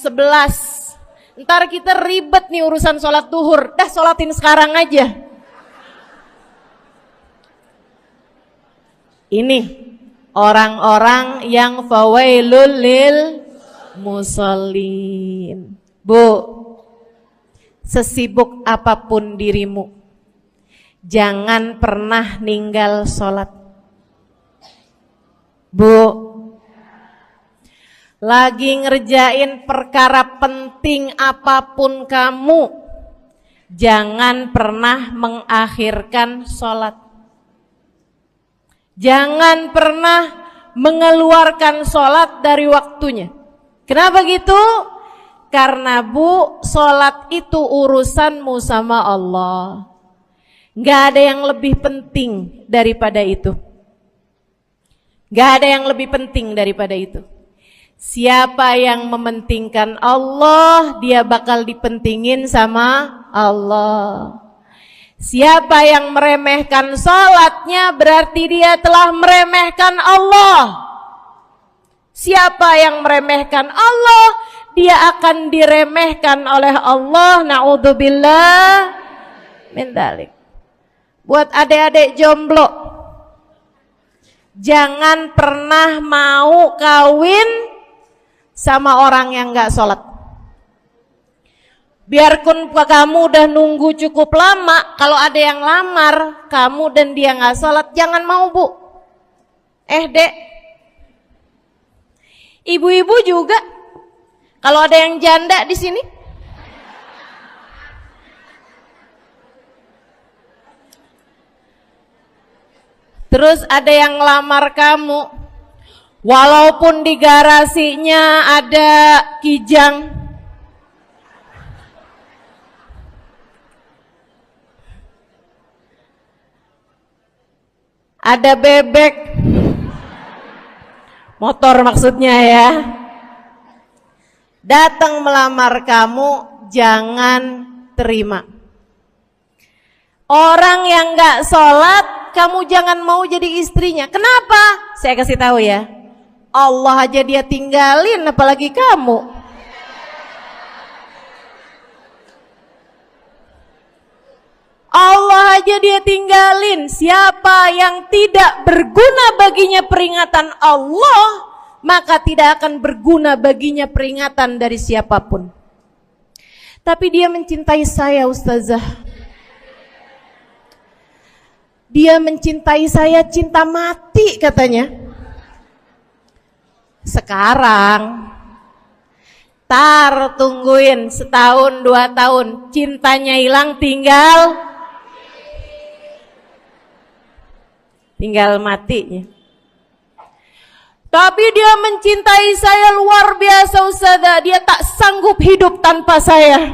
Ntar kita ribet nih urusan sholat duhur. Dah sholatin sekarang aja. Ini orang-orang yang fawailul lil musallin. Bu, sesibuk apapun dirimu, jangan pernah ninggal sholat. Bu, lagi ngerjain perkara penting apapun kamu, jangan pernah mengakhirkan sholat. Jangan pernah mengeluarkan sholat dari waktunya. Kenapa gitu? Karena bu, sholat itu urusanmu sama Allah. Gak ada yang lebih penting daripada itu. Gak ada yang lebih penting daripada itu. Siapa yang mementingkan Allah, dia bakal dipentingin sama Allah. Siapa yang meremehkan sholatnya, berarti dia telah meremehkan Allah. Siapa yang meremehkan Allah, dia akan diremehkan oleh Allah. Na'udzubillah min dzalik. Buat adik-adik jomblo, jangan pernah mau kawin sama orang yang gak sholat. Biarpun kamu udah nunggu cukup lama, kalau ada yang lamar kamu dan dia gak sholat, jangan mau bu. Dek, ibu-ibu juga. Kalau ada yang janda di sini, terus ada yang ngelamar kamu, walaupun di garasinya ada kijang, ada bebek, motor maksudnya ya, datang melamar kamu, jangan terima. Orang yang gak sholat, kamu jangan mau jadi istrinya. Kenapa? Saya kasih tahu ya, Allah aja dia tinggalin, apalagi kamu. Allah aja dia tinggalin. Siapa yang tidak berguna baginya peringatan Allah, maka tidak akan berguna baginya peringatan dari siapapun. Tapi dia mencintai saya, Ustazah. Dia mencintai saya cinta mati katanya. Sekarang tungguin setahun 2 tahun, cintanya hilang, tinggal matinya. Tapi dia mencintai saya luar biasa, Ustazah. Dia tak sanggup hidup tanpa saya.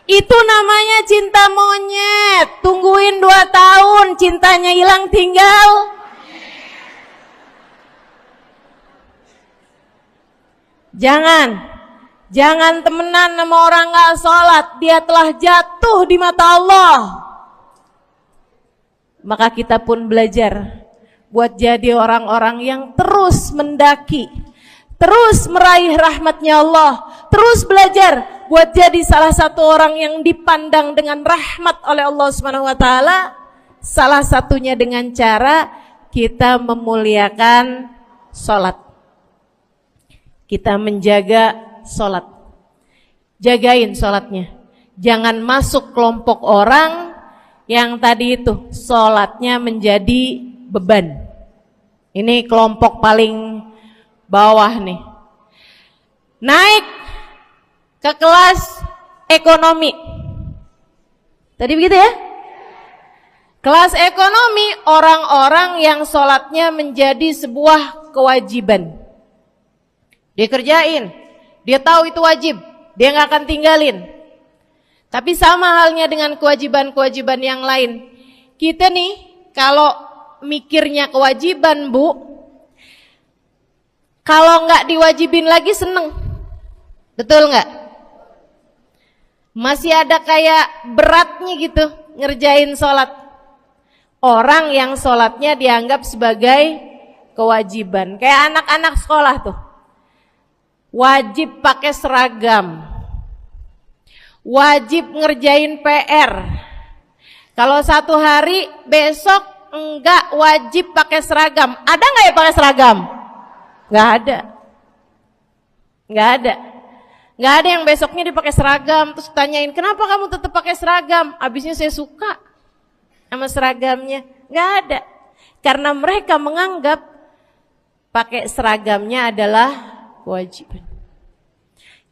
Itu namanya cinta monyet. Tungguin 2 tahun, cintanya hilang, tinggal Jangan temenan sama orang gak sholat. Dia telah jatuh di mata Allah. Maka kita pun belajar buat jadi orang-orang yang terus mendaki, terus meraih rahmatnya Allah, terus belajar buat jadi salah satu orang yang dipandang dengan rahmat oleh Allah Subhanahu wa taala. Salah satunya dengan cara kita memuliakan sholat. Kita menjaga sholat. Jagain sholatnya. Jangan masuk kelompok orang yang tadi itu sholatnya menjadi beban. Ini kelompok paling bawah nih. Naik ke kelas ekonomi. Tadi begitu ya? Kelas ekonomi, orang-orang yang sholatnya menjadi sebuah kewajiban. Dia kerjain, dia tahu itu wajib, dia gak akan tinggalin. Tapi sama halnya dengan kewajiban-kewajiban yang lain. Kita nih kalau mikirnya kewajiban, Bu, kalau gak diwajibin lagi seneng. Betul gak? Masih ada kayak beratnya gitu ngerjain sholat. Orang yang sholatnya dianggap sebagai kewajiban. Kayak anak-anak sekolah tuh. Wajib pakai seragam, wajib ngerjain PR. Kalau 1 hari, besok enggak wajib pakai seragam. Ada enggak ya pakai seragam? Enggak ada. Enggak ada yang besoknya dipakai seragam. Terus tanyain, kenapa kamu tetap pakai seragam? Abisnya saya suka sama seragamnya. Enggak ada. Karena mereka menganggap pakai seragamnya adalah kewajiban.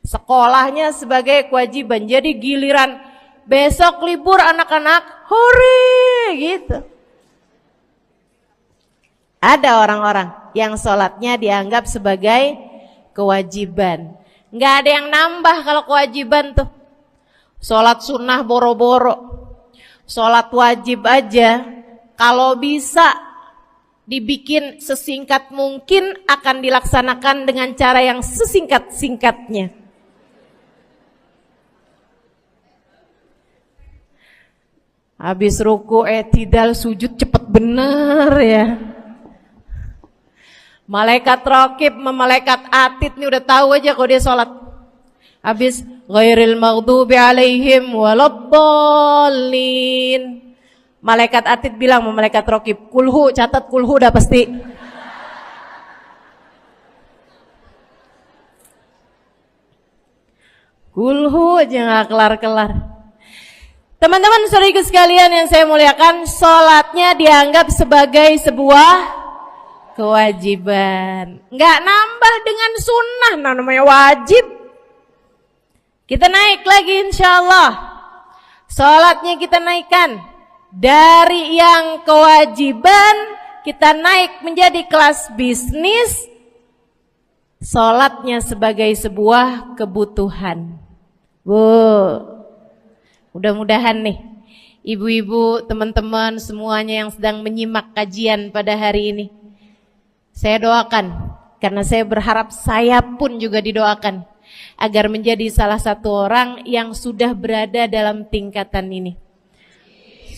Sekolahnya sebagai kewajiban. Jadi giliran besok libur anak-anak, hore gitu. Ada orang-orang yang sholatnya dianggap sebagai kewajiban. Nggak ada yang nambah kalau kewajiban tuh. Sholat sunnah boro-boro. Sholat wajib aja kalau bisa dibikin sesingkat mungkin akan dilaksanakan dengan cara yang sesingkat-singkatnya. Habis ruku i'tidal sujud cepet bener ya. Malaikat raqib sama malaikat atid nih udah tahu aja kalau dia sholat. Habis ghairil maghdubi alaihim waladdallin. Malaikat atid bilang sama malaikat raqib, kulhu, catat kulhu udah pasti. Kulhu aja gak kelar-kelar. Teman-teman saudariku sekalian yang saya muliakan, sholatnya dianggap sebagai sebuah kewajiban. Nggak nambah dengan sunnah, namanya wajib. Kita naik lagi insya Allah. Sholatnya kita naikkan. Dari yang kewajiban, kita naik menjadi kelas bisnis. Sholatnya sebagai sebuah kebutuhan. Mudah-mudahan nih ibu-ibu, teman-teman semuanya yang sedang menyimak kajian pada hari ini, saya doakan, karena saya berharap saya pun juga didoakan agar menjadi salah satu orang yang sudah berada dalam tingkatan ini.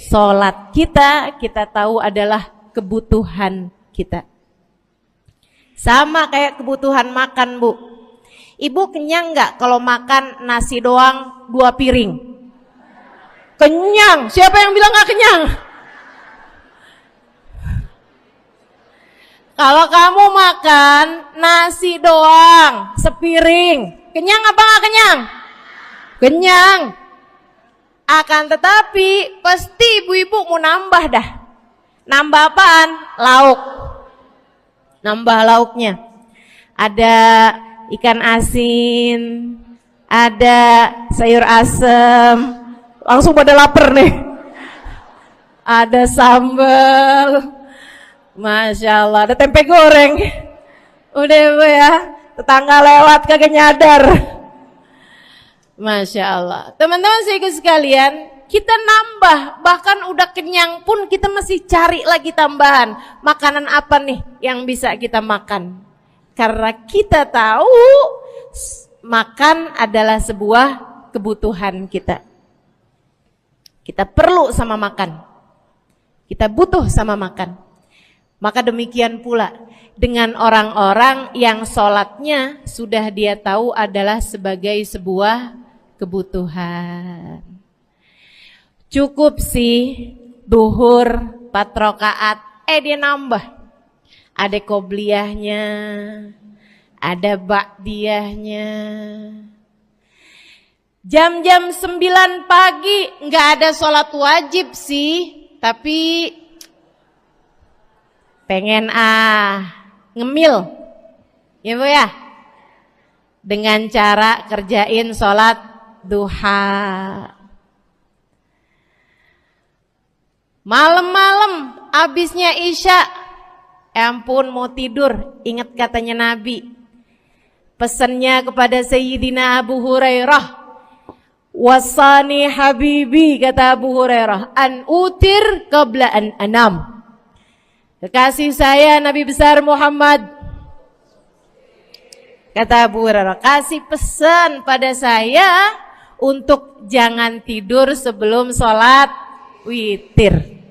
Sholat kita tahu adalah kebutuhan kita. Sama kayak kebutuhan makan, Bu. Ibu kenyang nggak kalau makan nasi doang 2 piring? Kenyang. Siapa yang bilang gak kenyang? Kalau kamu makan nasi doang, sepiring, kenyang apa gak kenyang? Kenyang. Akan tetapi pasti ibu-ibu mau nambah dah. Nambah apaan? Lauk. Nambah lauknya. Ada ikan asin, ada sayur asem. Langsung pada lapar nih. Ada sambal. Masya Allah, ada tempe goreng. Udah ibu ya, tetangga lewat kagak nyadar. Masya Allah. Teman-teman saya sekalian, kita nambah, bahkan udah kenyang pun kita masih cari lagi tambahan. Makanan apa nih yang bisa kita makan? Karena kita tahu makan adalah sebuah kebutuhan kita. Kita perlu sama makan. Kita butuh sama makan. Maka demikian pula dengan orang-orang yang sholatnya sudah dia tahu adalah sebagai sebuah kebutuhan. Cukup sih duhur 4 rakaat, dia nambah. Ada qobliyahnya, ada ba'diyahnya. Jam-jam 9 pagi nggak ada sholat wajib sih, tapi pengen ngemil, ya bu ya, dengan cara kerjain sholat duha. Malam-malam abisnya isya, ampun mau tidur, ingat katanya Nabi, pesannya kepada Sayyidina Abu Hurairah, wasani habibi, kata Abu Hurairah, an utir qabla an anam. Kekasih saya Nabi besar Muhammad, kata Abu Hurairah, kasih pesan pada saya untuk jangan tidur sebelum sholat witir.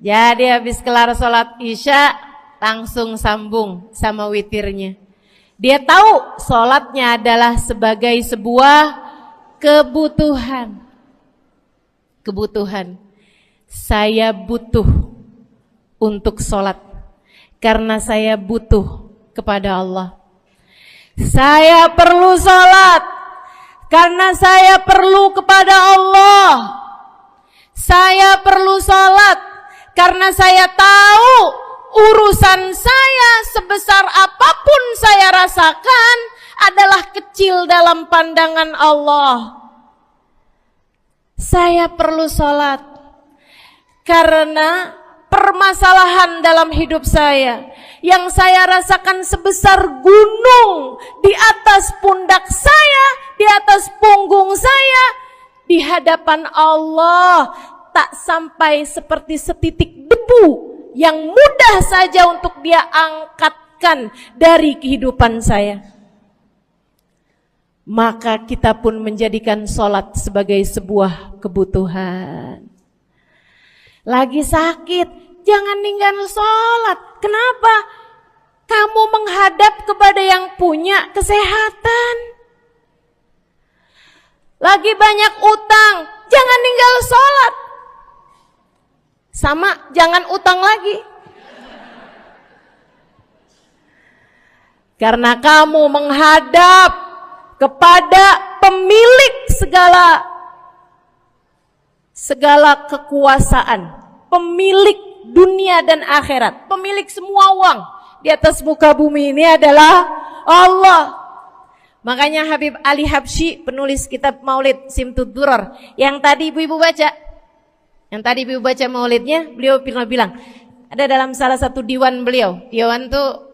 Jadi habis kelar sholat isya langsung sambung sama witirnya. Dia tahu sholatnya adalah sebagai sebuah kebutuhan. Kebutuhan. Saya butuh untuk sholat karena saya butuh kepada Allah. Saya perlu sholat karena saya perlu kepada Allah. Saya perlu sholat karena saya tahu urusan saya sebesar apapun saya rasakan adalah kecil dalam pandangan Allah. Saya perlu sholat karena permasalahan dalam hidup saya yang saya rasakan sebesar gunung di atas pundak saya, di atas punggung saya, di hadapan Allah tak sampai seperti setitik debu yang mudah saja untuk dia angkatkan dari kehidupan saya. Maka kita pun menjadikan sholat sebagai sebuah kebutuhan. Lagi sakit, jangan ninggalin sholat. Kenapa? Kamu menghadap kepada yang punya kesehatan. Lagi banyak utang, jangan ninggal sholat. Sama, jangan utang lagi. Karena kamu menghadap kepada pemilik segala kekuasaan, pemilik dunia dan akhirat, pemilik semua uang di atas muka bumi ini adalah Allah. Makanya Habib Ali Habsyi, penulis kitab Maulid Simtud Durar, yang tadi ibu-ibu baca maulidnya, beliau pernah bilang, ada dalam salah satu diwan beliau, diwan tuh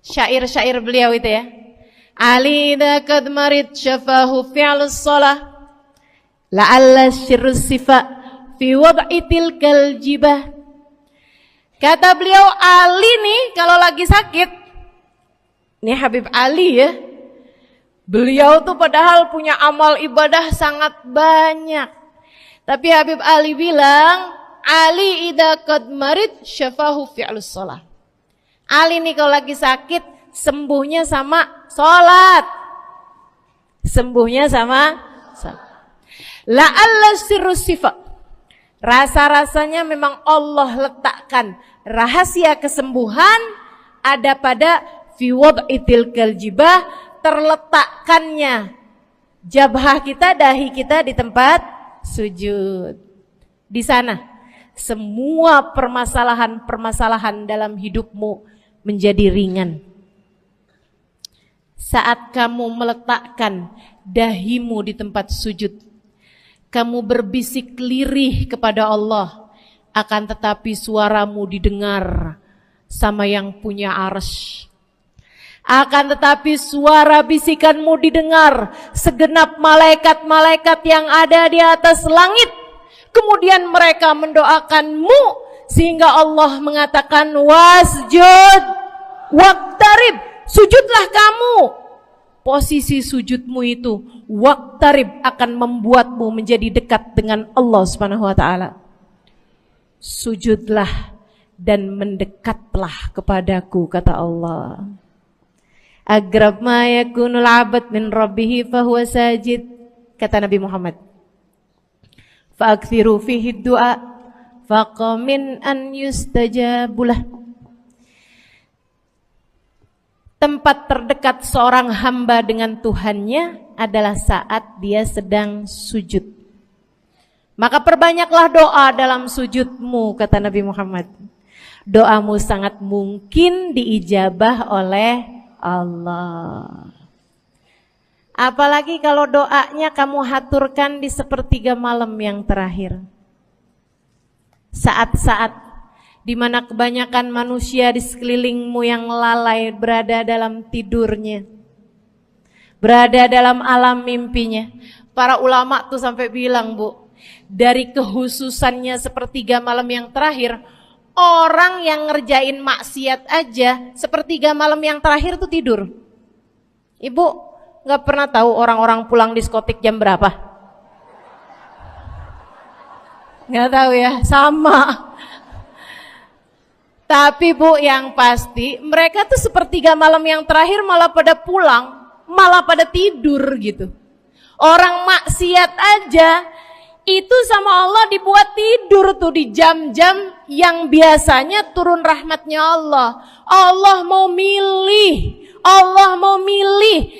syair-syair beliau itu ya, Ali idza kad marid syafahu fi'lus shalah la'alla syirrus sifa fi wad'i tilkal jibah. Kata beliau, Ali nih kalau lagi sakit, ini Habib Ali ya, beliau tuh padahal punya amal ibadah sangat banyak, tapi Habib Ali bilang, Ali idza qad marid syafahu fi'lus shalah. Ali nih kalau lagi sakit, sembuhnya sama sholat. Sembuhnya sama sholat. La'alla sirru sifa. Rasa-rasanya memang Allah letakkan rahasia kesembuhan ada pada fi wad'itil kaljibah, terletakkannya jabhah kita, dahi kita di tempat sujud. Di sana semua permasalahan-permasalahan dalam hidupmu menjadi ringan. Saat kamu meletakkan dahimu di tempat sujud, kamu berbisik lirih kepada Allah, akan tetapi suaramu didengar sama yang punya arsy. Akan tetapi suara bisikanmu didengar segenap malaikat-malaikat yang ada di atas langit. Kemudian mereka mendoakanmu sehingga Allah mengatakan wasjud waqtarib, sujudlah kamu. Posisi sujudmu itu waqtarib akan membuatmu menjadi dekat dengan Allah Subhanahu wa taala. Sujudlah dan mendekatlah kepadaku, kata Allah. Agrab ma yakunul abad min rabbihi fahuwa sajid, kata Nabi Muhammad. Fa'akthiru fihi du'a faqamin an yustajabulah. Tempat terdekat seorang hamba dengan Tuhannya adalah saat dia sedang sujud. Maka perbanyaklah doa dalam sujudmu, kata Nabi Muhammad. Doamu sangat mungkin diijabah oleh Allah. Apalagi kalau doanya kamu haturkan di sepertiga malam yang terakhir. Saat-saat di mana kebanyakan manusia di sekelilingmu yang lalai berada dalam tidurnya, berada dalam alam mimpinya. Para ulama tuh sampai bilang, Bu, dari kehususannya sepertiga malam yang terakhir, orang yang ngerjain maksiat aja sepertiga malam yang terakhir tuh tidur. Ibu gak pernah tahu orang-orang pulang diskotik jam berapa? Gak tahu ya, sama. Tapi Bu, yang pasti mereka tuh sepertiga malam yang terakhir malah pada pulang, malah pada tidur gitu. Orang maksiat aja itu sama Allah dibuat tidur tuh di jam-jam yang biasanya turun rahmatnya Allah. Allah mau milih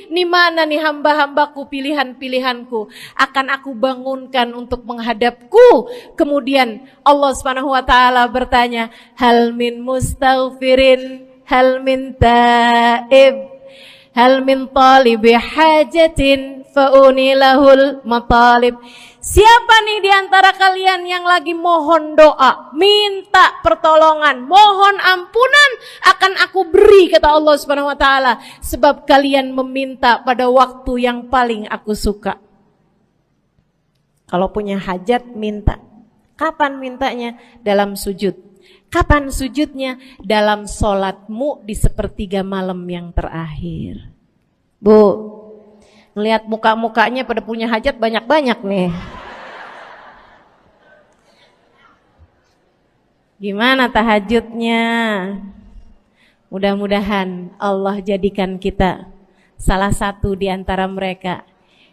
nih mana nih hamba-hambaku, pilihan-pilihanku akan aku bangunkan untuk menghadapku. Kemudian Allah Subhanahu wa taala bertanya, hal min mustaghfirin, hal min taib, hal min talibi hajatin faunilahul matalib. Siapa nih di antara kalian yang lagi mohon doa, minta pertolongan, mohon ampunan, akan aku beri, kata Allah Subhanahu wa taala, sebab kalian meminta pada waktu yang paling aku suka. Kalau punya hajat minta. Kapan mintanya? Dalam sujud. Kapan sujudnya? Dalam sholatmu di sepertiga malam yang terakhir. Bu, ngelihat muka-mukanya pada punya hajat banyak-banyak nih. Gimana tahajudnya? Mudah-mudahan Allah jadikan kita salah satu di antara mereka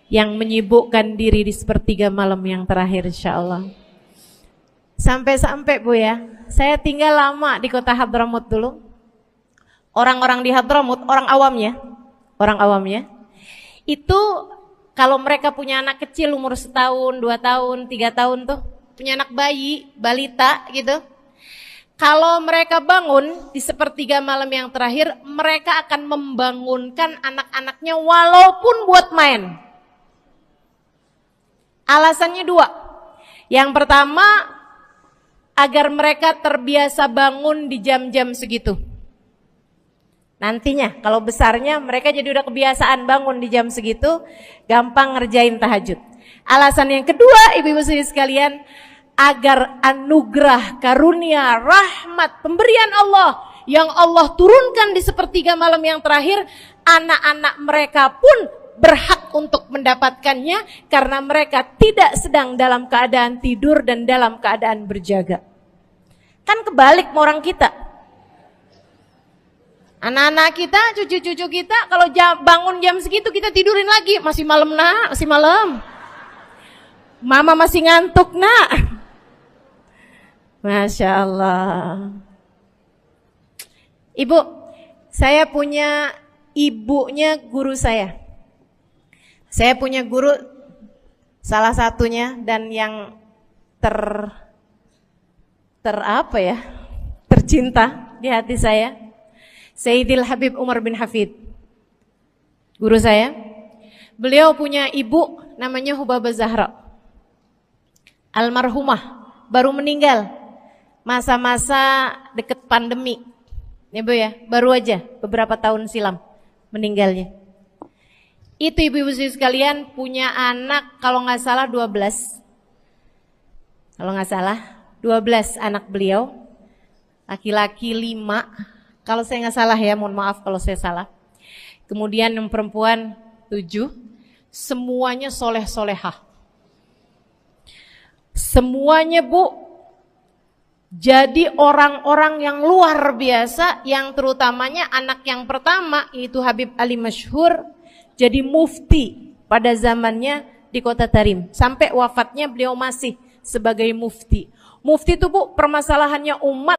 yang menyibukkan diri di sepertiga malam yang terakhir, insyaallah. Sampai-sampai Bu ya, saya tinggal lama di kota Hadramut dulu. Orang-orang di Hadramut, orang awamnya, itu kalau mereka punya anak kecil umur 1 tahun, 2 tahun, 3 tahun tuh, punya anak bayi, balita gitu. Kalau mereka bangun di sepertiga malam yang terakhir, mereka akan membangunkan anak-anaknya walaupun buat main. Alasannya 2. Yang pertama, agar mereka terbiasa bangun di jam-jam segitu. Nantinya kalau besarnya mereka jadi udah kebiasaan bangun di jam segitu, gampang ngerjain tahajud. Alasan yang kedua, ibu-ibu sekalian, agar anugerah, karunia, rahmat, pemberian Allah yang Allah turunkan di sepertiga malam yang terakhir, anak-anak mereka pun berhak untuk mendapatkannya karena mereka tidak sedang dalam keadaan tidur dan dalam keadaan berjaga. Kan kebalik sama orang kita. Anak-anak kita, cucu-cucu kita kalau bangun jam segitu kita tidurin lagi, masih malam. Mama masih ngantuk, nak. Masya Allah. Ibu, saya punya ibunya guru saya. Saya punya guru salah satunya dan yang tercinta di hati saya, Sayyidil Habib Umar bin Hafid. Guru saya. Beliau punya ibu namanya Hubabah Zahra. Almarhumah, baru meninggal masa-masa deket pandemi. Ya Bu ya, baru aja beberapa tahun silam meninggalnya. Itu ibu-ibu sekalian punya anak kalau nggak salah 12. Kalau nggak salah 12 anak beliau. Laki-laki 5. Kalau saya nggak salah ya, mohon maaf kalau saya salah. Kemudian yang perempuan 7. Semuanya soleh-solehah. Semuanya Bu, jadi orang-orang yang luar biasa, yang terutamanya anak yang pertama yaitu Habib Ali Masyhur jadi mufti pada zamannya di Kota Tarim. Sampai wafatnya beliau masih sebagai mufti. Mufti itu Bu, permasalahannya umat